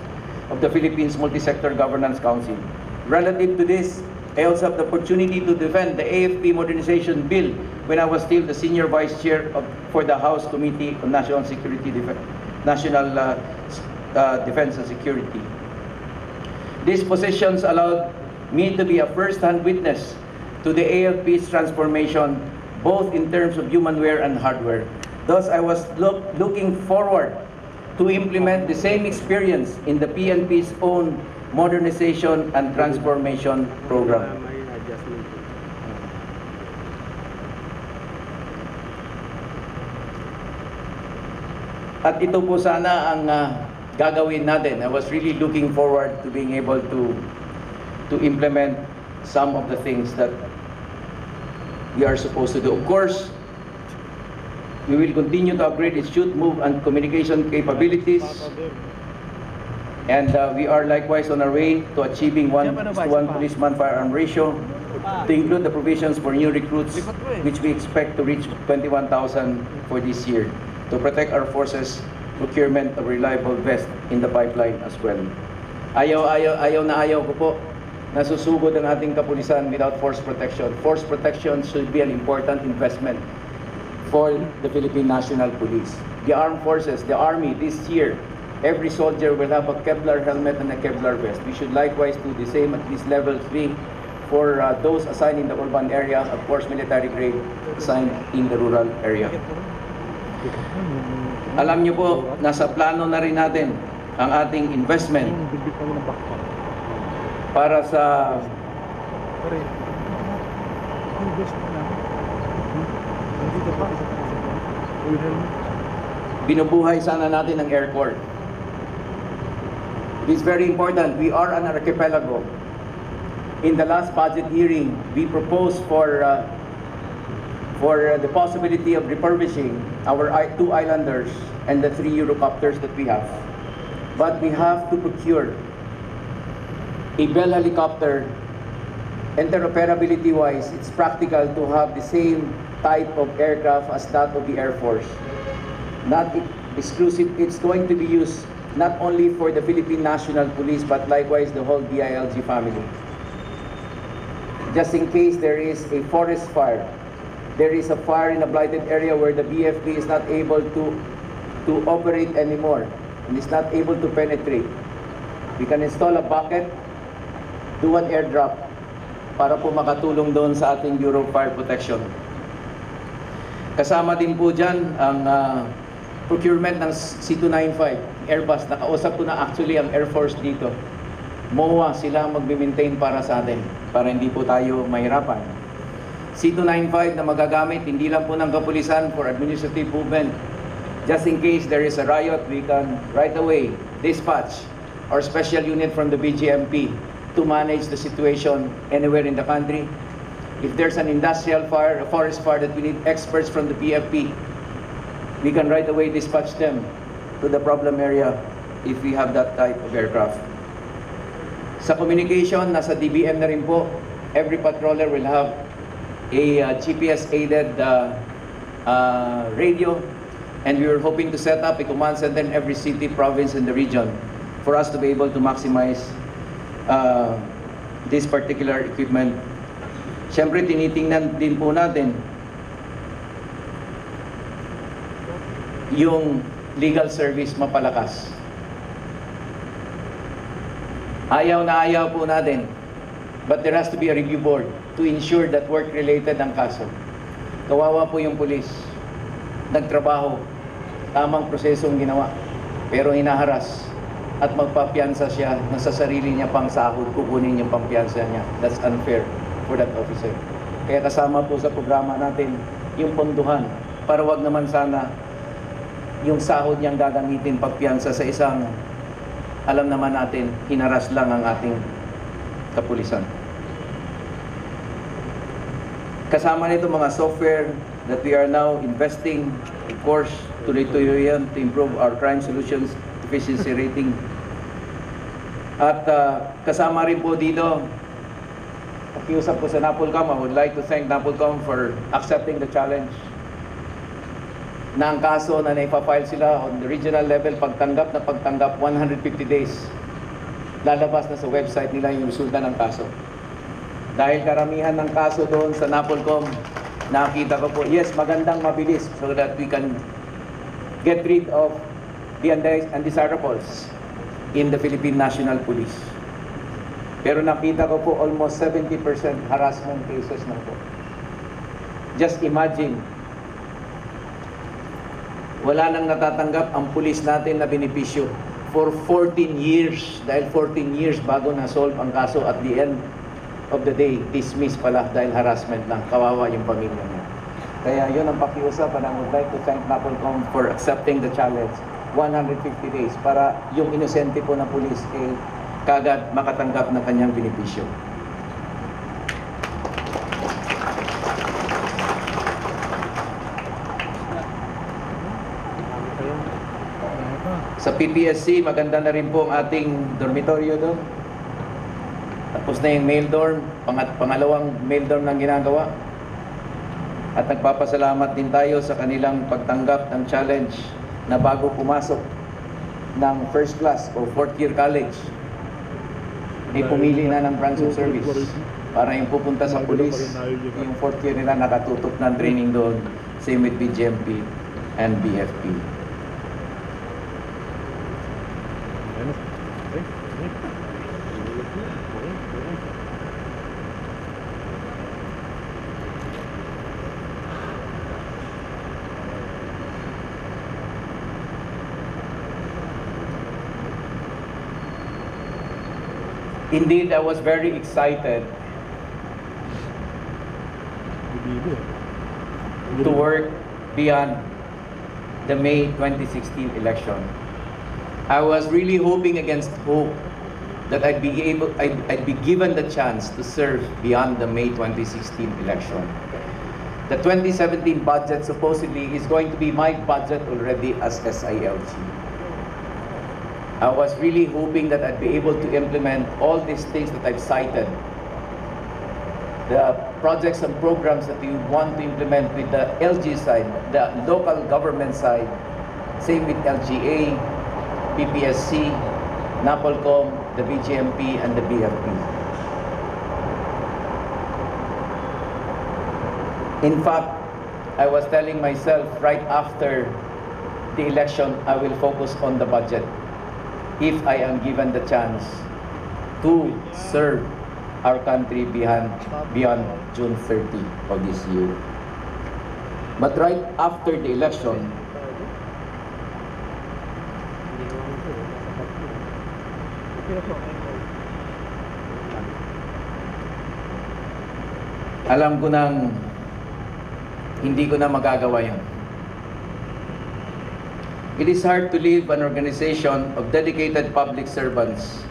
of the Philippines Multi-Sector Governance Council. Relative to this, I also have the opportunity to defend the AFP Modernization Bill when I was still the senior vice chair for the House Committee on National Security, National Defense and Security. These positions allowed me to be a first-hand witness to the AFP's transformation, both in terms of humanware and hardware. Thus, I was looking forward to implement the same experience in the PNP's own modernization and transformation program. At ito po sana ang gagawin natin. I was really looking forward to being able to implement some of the things that we are supposed to do. Of course, we will continue to upgrade its shoot, move, and communication capabilities. And we are likewise on our way to achieving 1:1 policeman firearm ratio, to include the provisions for new recruits, which we expect to reach 21,000 for this year, to protect our forces, procurement of reliable vest in the pipeline as well. Ayaw ko po nasusugod ang ating kapulisan without force protection. Force protection should be an important investment for the Philippine National Police. The armed forces, the Army, this year, every soldier will have a Kevlar helmet and a Kevlar vest. We should likewise do the same at least level 3 for those assigned in the urban area, of course military grade assigned in the rural area. Alam niyo po, nasa plano na rin natin ang ating investment para sa binubuhay sana natin ang Air Corps. It is very important. We are an archipelago. In the last budget hearing, we proposed for the possibility of refurbishing our 2 islanders and the 3 Eurocopters that we have. But we have to procure a Bell helicopter. Interoperability-wise, it's practical to have the same type of aircraft as that of the Air Force. Not exclusive, it's going to be used not only for the Philippine National Police, but likewise the whole DILG family. Just in case there is a forest fire, there is a fire in a blighted area where the BFP is not able to operate anymore and is not able to penetrate, we can install a bucket, do an airdrop para po makatulong doon sa ating Bureau of Fire Protection. Kasama din po dyan ang procurement ng C295 Airbus. Nakausap ko na actually ang Air Force dito. MOA sila magme-maintain para sa atin, para hindi po tayo mahirapan. C295 na magagamit hindi lang po ng kapulisan for administrative movement. Just in case there is a riot, we can right away dispatch our special unit from the BGMP to manage the situation anywhere in the country. If there's an industrial fire, a forest fire that we need experts from the PFP, we can right away dispatch them to the problem area if we have that type of aircraft. Sa communication, nasa DBM na rin po. Every patroller will have a GPS-aided radio, and we are hoping to set up a command center in every city, province, and the region for us to be able to maximize this particular equipment. Siyempre, tinitingnan din po natin yung legal service mapalakas. Ayaw na ayaw po natin, but there has to be a review board to ensure that work-related ang kaso. Kawawa po yung pulis. Nagtrabaho, tamang prosesong ginawa, pero hinaharas at magpapiyansa siya na sa sarili niya pang sahod, kukunin yung pampiyansa niya. That's unfair for that officer. Kaya kasama po sa programa natin yung ponduhan para wag naman sana yung sahod niyang gagamitin pagpiyansa sa isang, alam naman natin, hinaras lang ang ating kapulisan. Kasama nito mga software that we are now investing, of course, tuloy-tuloy yan to improve our crime solutions efficiency rating. At kasama rin po dito, pakiusap ko sa NAPOLCOM, I would like to thank NAPOLCOM for accepting the challenge na ang kaso na naipafile sila on the regional level, pagtanggap na pagtanggap, 150 days. Lalabas na sa website nila yung resulta ng kaso. Dahil karamihan ng kaso doon sa NAPOLCOM, nakita ko po, yes, magandang mabilis so that we can get rid of the undesirables in the Philippine National Police. Pero nakita ko po almost 70% harassment cases na po. Just imagine, wala nang natatanggap ang pulis natin na benepisyo for 14 years. Dahil 14 years bago na-solve ang kaso, at the end of the day, dismiss pala dahil harassment lang. Kawawa yung pamilya niya. Kaya yun ang pakiusap, and I would like to thank NAPOLCOM for accepting the challenge. 150 days para yung inosente po na pulis kagad makatanggap ng kanyang benepisyo. Sa PPSC, maganda na rin po ang ating dormitoryo doon. Tapos na yung mail dorm, pangalawang mail dorm ng ginagawa. At nagpapasalamat din tayo sa kanilang pagtanggap ng challenge na bago pumasok ng first class o fourth year college, ay pumili na ng branch of service para yung pupunta sa police, yung fourth year nila nakatutok ng training doon. Same with BGMP and BFP. Indeed, I was very excited to work beyond the May 2016 election. I was really hoping against hope that I'd be given the chance to serve beyond the May 2016 election. The 2017 budget supposedly is going to be my budget already as SILG. I was really hoping that I'd be able to implement all these things that I've cited. The projects and programs that we want to implement with the LG side, the local government side, same with LGA, PPSC, NAPOLCOM, the BGMP, and the BFP. In fact, I was telling myself right after the election, I will focus on the budget if I am given the chance to serve our country beyond June 30 of this year. But right after the election, alam ko nang hindi ko na magagawa yun. It is hard to leave an organization of dedicated public servants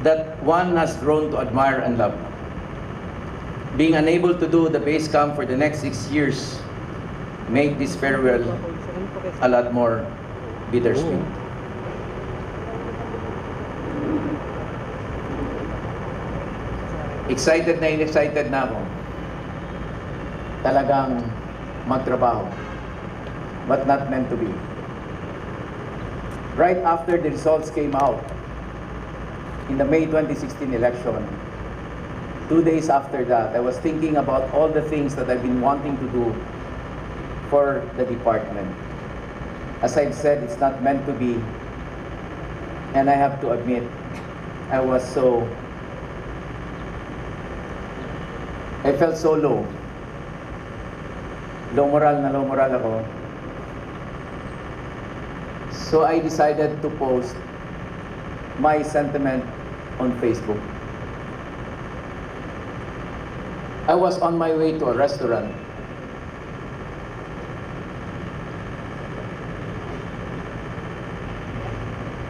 that one has grown to admire and love. Being unable to do the base camp for the next 6 years made this farewell a lot more bittersweet. Excited na ako. Talagang magtrabaho. But not meant to be. Right after the results came out in the May 2016 election, 2 days after that, I was thinking about all the things that I've been wanting to do for the department. As I've said, it's not meant to be. And I have to admit, I felt so low. Low moral ako. So I decided to post my sentiment on Facebook. I was on my way to a restaurant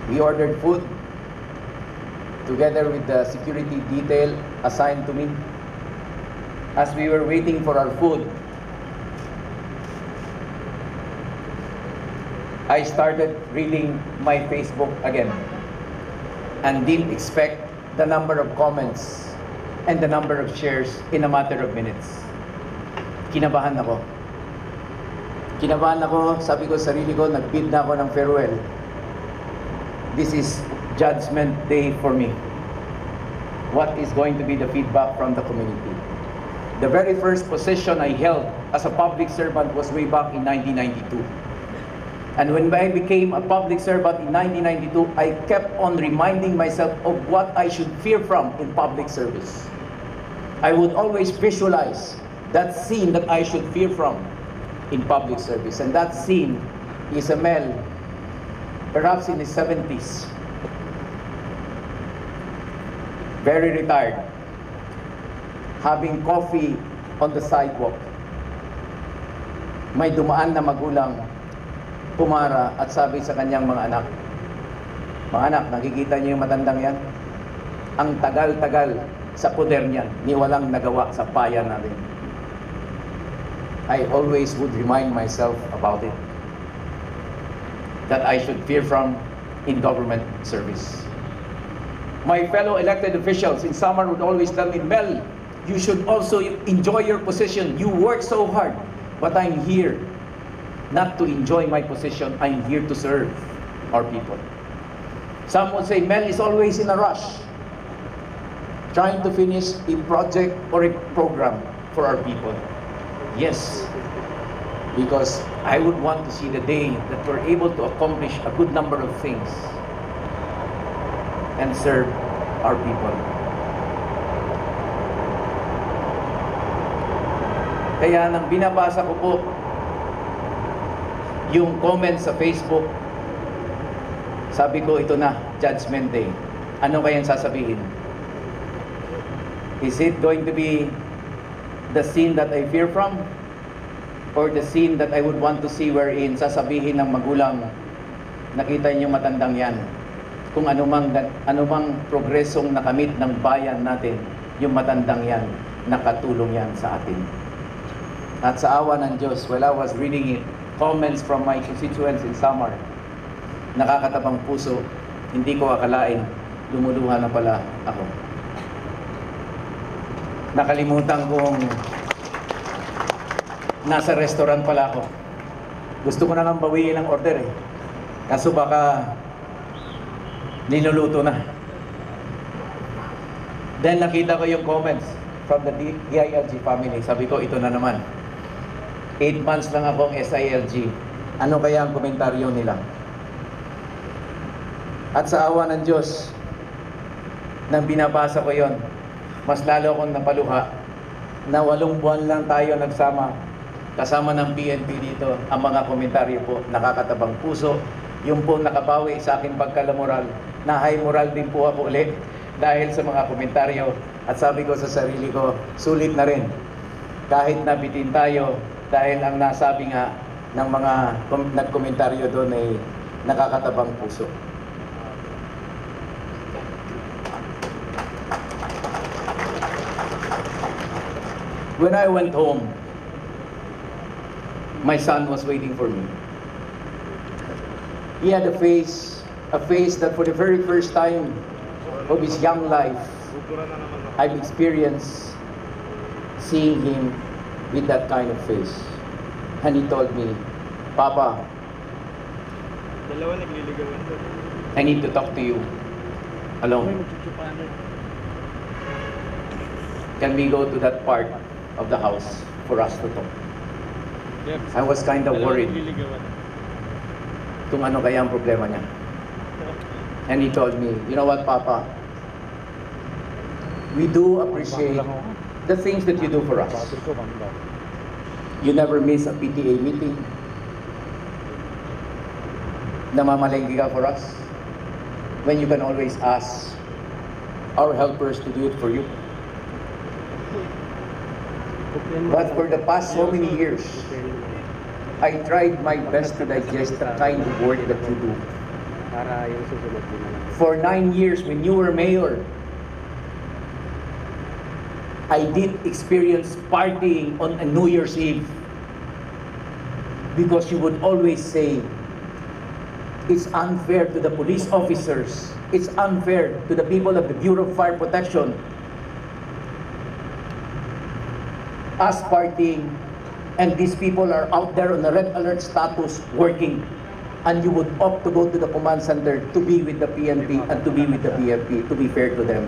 We ordered food together with the security detail assigned to me. As we were waiting for our food, I started reading my Facebook again and didn't expect the number of comments and the number of shares in a matter of minutes. Kinabahan ako. Kinabahan ako, sabi ko sa sarili ko, nag-bid na ako ng farewell. This is Judgment Day for me. What is going to be the feedback from the community? The very first position I held as a public servant was way back in 1992. And when I became a public servant in 1992, I kept on reminding myself of what I should fear from in public service. I would always visualize that scene that I should fear from in public service. And that scene is a male, perhaps in his 70s, very retired, having coffee on the sidewalk. May dumaan na magulang, pumara at sabi sa kanyang mga anak, "Mga anak, nakikita niyo yung matandang yan? Ang tagal-tagal sa poder niyan, ni walang nagawa sa bayan natin." I always would remind myself about it, that I should fear from in government service. My fellow elected officials in Samar would always tell me, "Mel, you should also enjoy your position. You work so hard." But I'm here not to enjoy my position. I'm here to serve our people. Some would say, "Mel is always in a rush, trying to finish a project or a program for our people." Yes, because I would want to see the day that we're able to accomplish a good number of things and serve our people. Kaya nang binabasa ko po yung comments sa Facebook, sabi ko, ito na, Judgment Day. Ano kayang sasabihin? Is it going to be the scene that I fear from? Or the scene that I would want to see wherein sasabihin ng magulang, "Nakita niyo matandang yan. Kung anumang progresong nakamit ng bayan natin, yung matandang yan, nakatulong yan sa atin." At sa awa ng Diyos, while I was reading it, comments from my constituents in Samar, nakakatabang puso, hindi ko akalain, lumuluha na pala ako. Nakalimutan kong nasa restaurant pala ako. Gusto ko na nang bawiin ang order eh. Kaso baka niluluto na. Then nakita ko yung comments from the DILG family. Sabi ko, ito na naman. 8 months lang akong SILG. Ano kaya ang komentaryo nila? At sa awa ng Diyos, nang binabasa ko yon, mas lalo akong napaluha na 8 buwan lang tayo nagsama, kasama ng PNP dito. Ang mga komentaryo po, nakakatabang puso. Yung po nakabawi sa aking pagkalamoral, na high moral din po ako ulit dahil sa mga komentaryo. At sabi ko sa sarili ko, sulit na rin. Kahit nabitin tayo, dahil ang nasabi nga ng mga nagkomentaryo doon ay nakakatabang puso. When I went home, my son was waiting for me. He had a face that for the very first time of his young life, I've experienced seeing him with that kind of face. And he told me, "Papa, I need to talk to you alone. Can we go to that part of the house for us to talk?" I was kind of worried kung ano kaya ang problema niya. And he told me, "You know what, Papa? We do appreciate the things that you do for us. You never miss a PTA meeting. Namamalengke ka for us when you can always ask our helpers to do it for you. But for the past so many years, I tried my best to digest the kind of work that you do. Para yung susunod din na lang. For 9 years when you were mayor, I did experience partying on a New Year's Eve because you would always say, it's unfair to the police officers, it's unfair to the people of the Bureau of Fire Protection, us partying, and these people are out there on a red alert status working, and you would opt to go to the command center to be with the PNP and to be with the BFP, to be fair to them.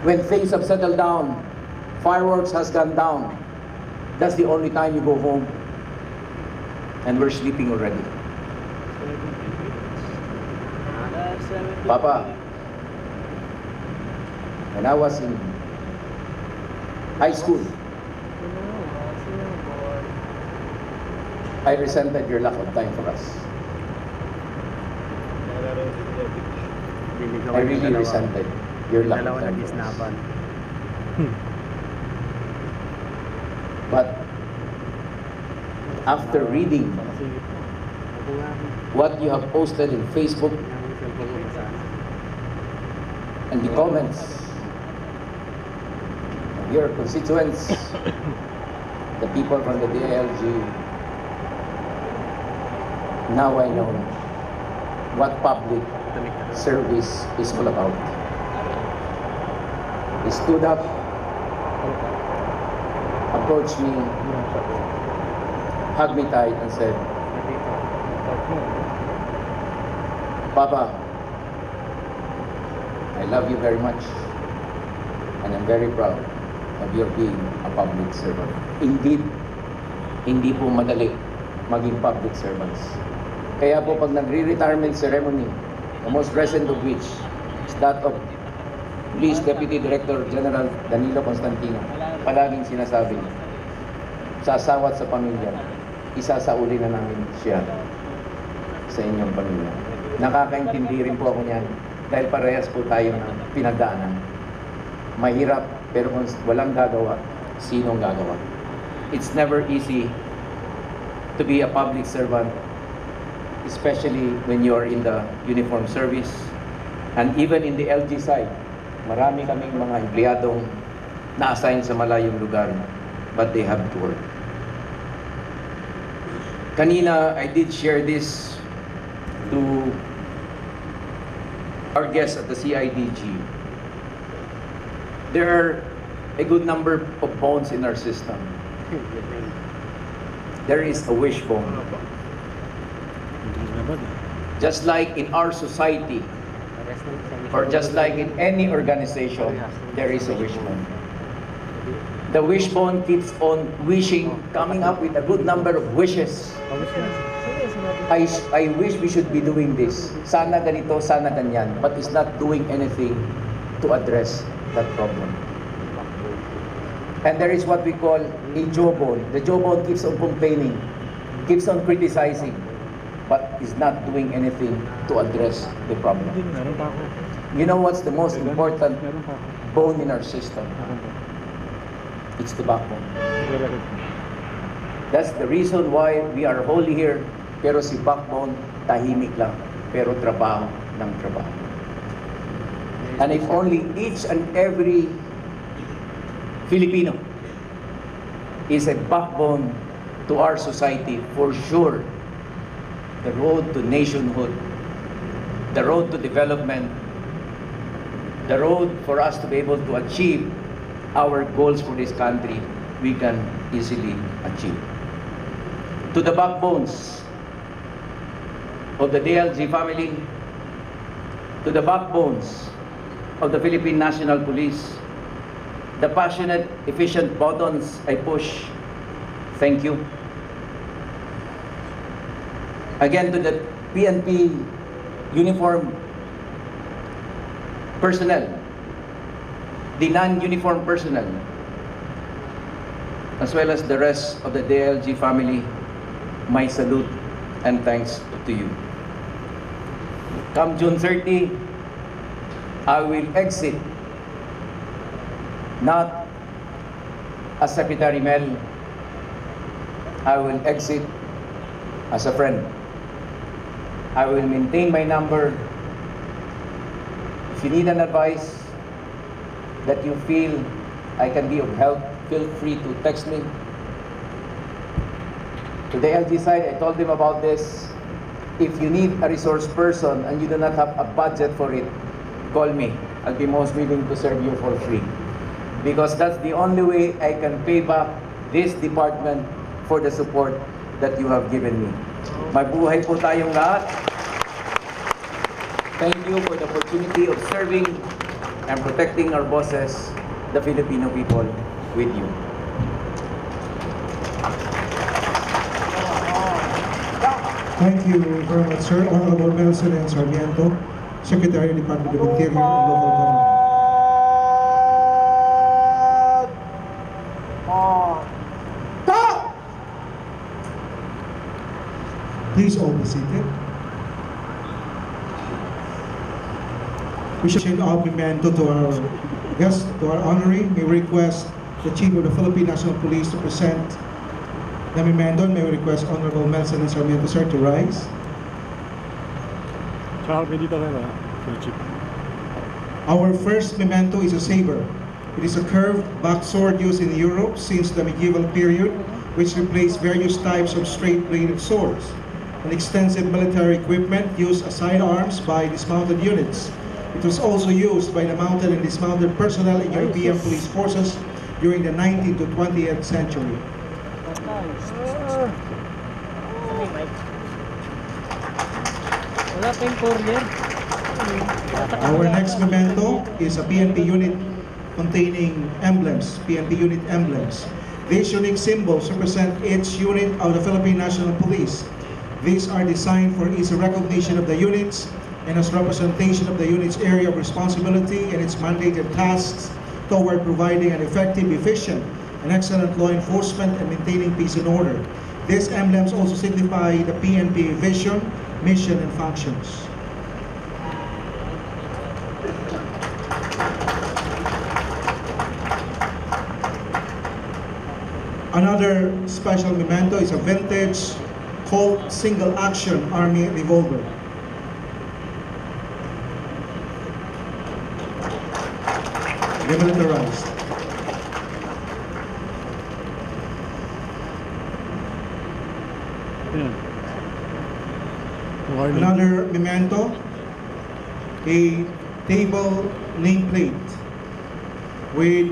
When things have settled down, fireworks has gone down, that's the only time you go home, and we're sleeping already. Papa, when I was in high school, I resented your lack of time for us. I really resented your lack of time for us. But after reading what you have posted in Facebook and the comments of your constituents, the people from the DILG, now I know what public service is all about. He stood up, approached me, hugged me tight and said, Papa, I love you very much and I'm very proud of your being a public servant. Indeed, hindi po madali maging public servants. Kaya po pag nagre-retirement ceremony, the most recent of which is that of Police Deputy Director General Danilo Constantino, palaging sinasabi, sa asawa at sa pamilya, isasauli na namin siya sa inyong pamilya. Nakakaintindi rin po ako niyan dahil parehas po tayo ng pinagdaanan. Mahirap, pero kung walang gagawa, sinong gagawa? It's never easy to be a public servant, especially when you are in the uniform service. And even in the LG side, marami kaming mga empleyadong na-assign sa malayong lugar, but they have to work. Kanina, I did share this to our guests at the CIDG. There are a good number of bones in our system. There is a wishbone. Just like in our society, or just like in any organization, there is a wishbone. The wishbone keeps on wishing, coming up with a good number of wishes. I wish we should be doing this. Sana ganito, sana ganyan. But it's not doing anything to address that problem. And there is what we call a jawbone. The jawbone keeps on complaining, keeps on criticizing, but is not doing anything to address the problem. You know what's the most important bone in our system? It's the backbone. That's the reason why we are wholly here. Pero si backbone, tahimik lang. Pero trabaho ng trabaho. And if only each and every Filipino is a backbone to our society, for sure, the road to nationhood, the road to development, the road for us to be able to achieve our goals for this country, we can easily achieve. To the backbones of the DLG family, to the backbones of the Philippine National Police, the passionate, efficient buttons I push, thank you. Again, to the PNP uniform personnel, the non-uniform personnel, as well as the rest of the DLG family, my salute and thanks to you. Come June 30, I will exit not as Secretary Mel, I will exit as a friend. I will maintain my number. If you need an advice that you feel I can be of help, feel free to text me. To the LG side, I told them about this. If you need a resource person and you do not have a budget for it, call me. I'll be most willing to serve you for free. Because that's the only way I can pay back this department for the support that you have given me. Mabuhay po tayong lahat. Thank you for the opportunity of serving and protecting our bosses, the Filipino people, with you. Thank you very much, sir. Honorable Nelson and Sarmiento, Secretary of the Department of Interior and Local Government. Please all be seated. We should send our memento to our guest, to our honoree. May we request the Chief of the Philippine National Police to present the memento. May we request Honorable Nelson and Sarmiento, sir, to rise. Our first memento is a saber. It is a curved backsword used in Europe since the medieval period, which replaced various types of straight-bladed swords. An extensive military equipment used as sidearms by dismounted units. It was also used by the mounted and dismounted personnel in European police forces during the 19th to 20th century. Our next memento is a PNP unit containing emblems, PNP unit emblems. These unique symbols represent each unit of the Philippine National Police. These are designed for easy recognition of the units and as representation of the unit's area of responsibility and its mandated tasks toward providing an effective, efficient, and excellent law enforcement and maintaining peace and order. These emblems also signify the PNP vision, mission, and functions. Another special memento is a vintage Colt single-action Army revolver. Demilitarized. Another memento, a table nameplate with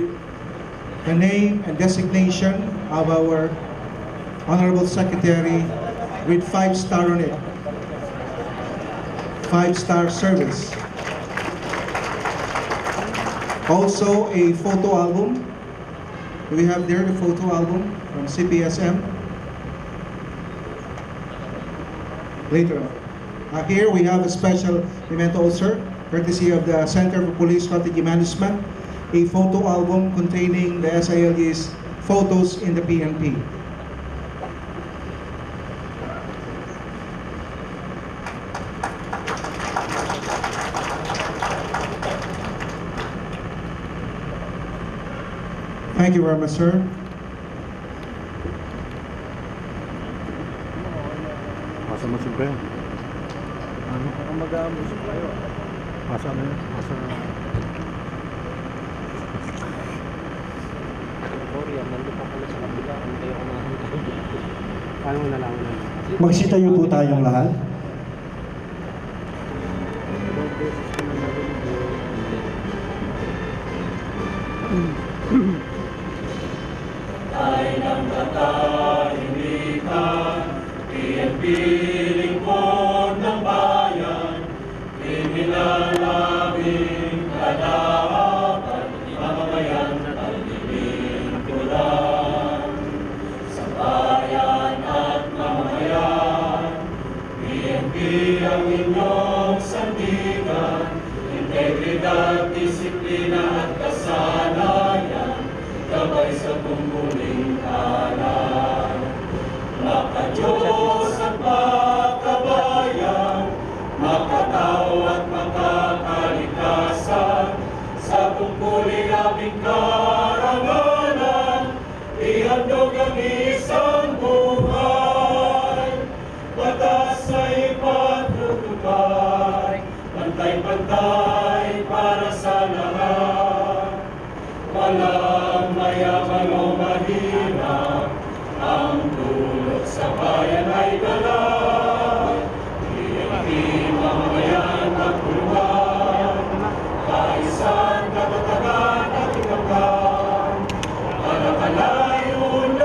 the name and designation of our Honorable Secretary with 5-star on it. 5-star service. Also a photo album. Do we have there the photo album from CPSM? Later on. Here we have a special memento also, courtesy of the Center for Police Strategy Management, a photo album containing the SILG's photos in the PNP. Thank you very much, sir. Masa masuk ba yan? Ano? Mag-amusok kayo. Masa na yun? Masa na yun? Paano mo nalaman na? Magsitayo po tayong lahat. Ay ng katahimikan, PNP lingkod ng bayan, inilalabing kadahapan, mamamayan at lingkuran. Sa bayan at mamamayan, PNP ang inyong sandigan, integridad, disiplina at kasanayan, gabay sa tungkuling kanan. Makadiyos at makabayan, makatao at makakalikasan, sa tungkuling aming karangalan, ihandog ang isang buhay. Batas ay ipatutupad, pantay para sa lahat. Walang mayaman o mahirap, ang dulot sa bayan ay galak. PNP, mamamayan, magtulungan, kaisang katatagan at ikapag. Malakalayunod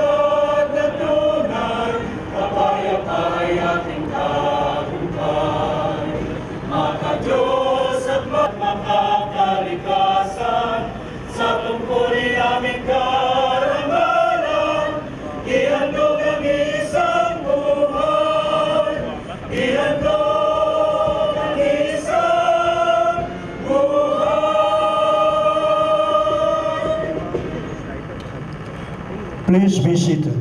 na tunay, kapayapa ay ating tagumpay. Maka-Diyos at makakalikasan, sa tungkulin aming karangalan, ihandog ang isang buhay, ihandog ang isang buhay. Please be seated.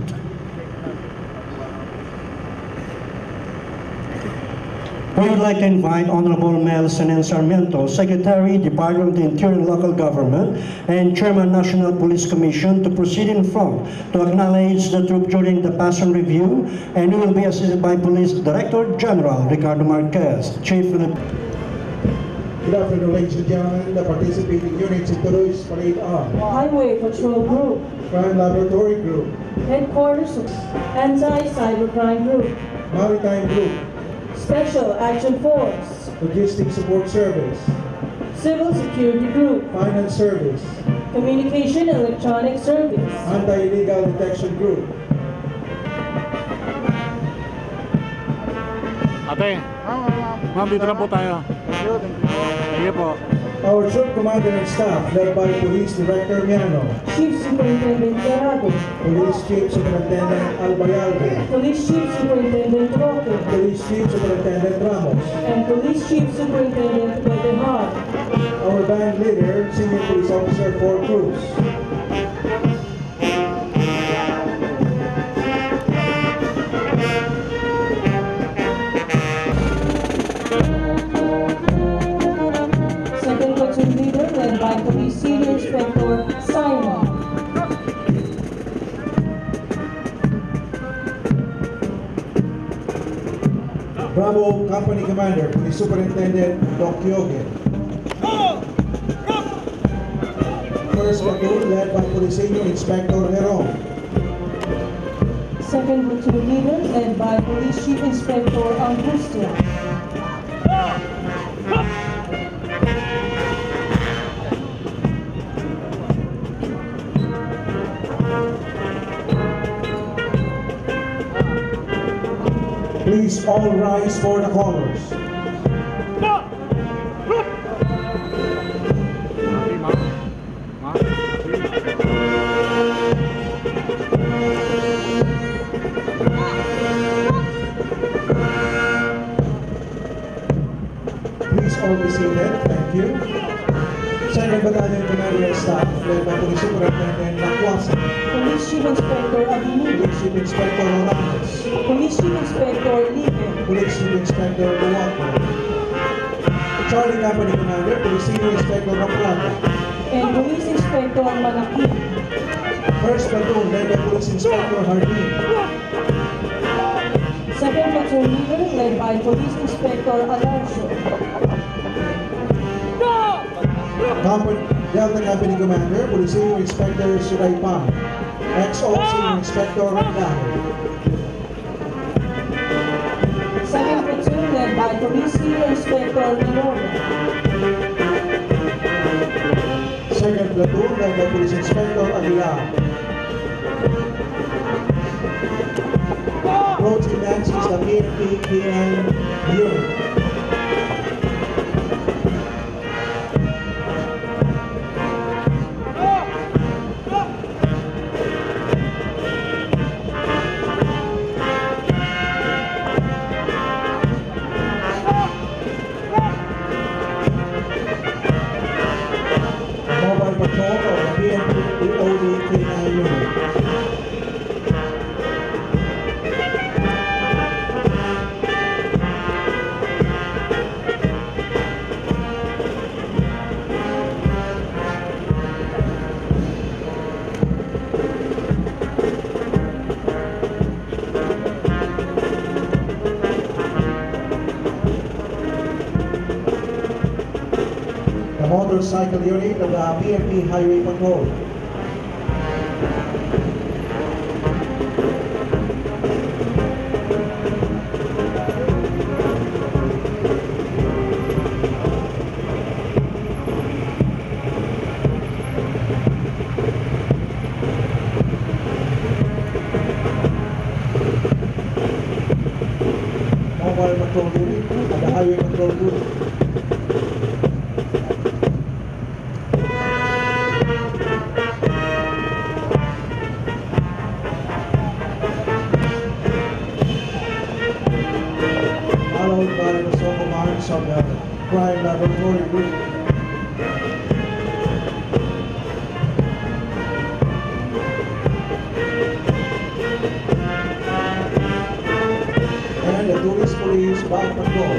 We would like to invite Honorable Mel Senen Sarmiento, Secretary, Department of the Interior and Local Government, and Chairman, National Police Commission, to proceed in front to acknowledge the troop during the Passion Review, and we will be assisted by Police Director General Ricardo Marquez, Chief of the... Good afternoon, ladies and gentlemen. The participating units in today's parade are Highway Patrol Group, Crime Laboratory Group, Headquarters of Anti-Cybercrime Group, Maritime Group, Special Action Force, Logistics Support Service, Civil Security Group, Finance Service, Communication and Electronic Service, Anti-Illegal Detection Group. Ate, ma'am, dito lang po tayo. Sige po. Our troop commander and staff, led by Police Director Miano, Chief Superintendent Garado, Police Chief Superintendent Albayalde, Police Chief Superintendent Roque, Police Chief Superintendent Ramos, and Police Chief Superintendent Bedejar. our band leader, Senior Police Officer for Cruz. Second Platoon Leader, led by Police Senior Inspector Simon. Bravo Company Commander, Police Superintendent Doc Yogi. First Platoon, led by Police Senior Inspector Heron. Second Platoon Leader, led by Police Chief Inspector Angustia. Please all rise for the colors. Please all be seated. Thank you. Second Battalion Commander and Staff, led by Police Superintendent Lacuasa, Police Chief Inspector Aguilera, Police Chief Inspector Morales, Police Chief Inspector Lipe, Police Chief Inspector Luwaco, Charlie Company Commander, Police Senior Inspector Raplata, and Police Inspector Malaki. First Platoon, led by Police Inspector Hardin, Second Platoon Leader, led by Police Inspector Alonso. Delta Company Commander, Police Senior Inspector Suraypan, XO Senior Inspector Rangano. Second Platoon, led by Police Senior Inspector Minora. Second Platoon, led by Police Inspector Aguilar. Approaching next is the PNP K9 unit. Mobile patrol of the PNP EOD K9 unit. Motorcycle Unit of the PNP Highway Patrol. Mobile Patrol Unit of the Highway Patrol Unit. Followed by the Song Commands of the Crime Laboratory Group. And the Tourist Police Bike Patrol.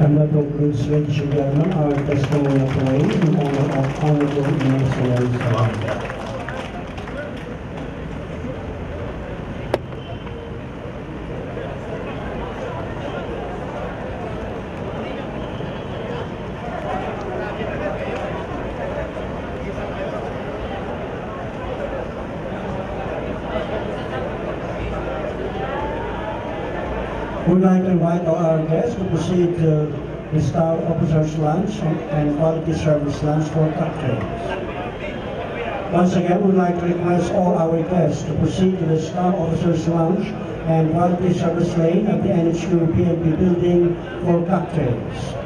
And that concludes, ladies and gentlemen, our testimonial parade in honor of Honorable Mayor. We'd like to invite our guests to proceed to the Staff Officers Lunch and Quality Service Lunch for cocktails. Once again, we'd like to request all our guests to proceed to the Staff Officers Lunch and Quality Service Lane at the NHQ PNP building for cocktails.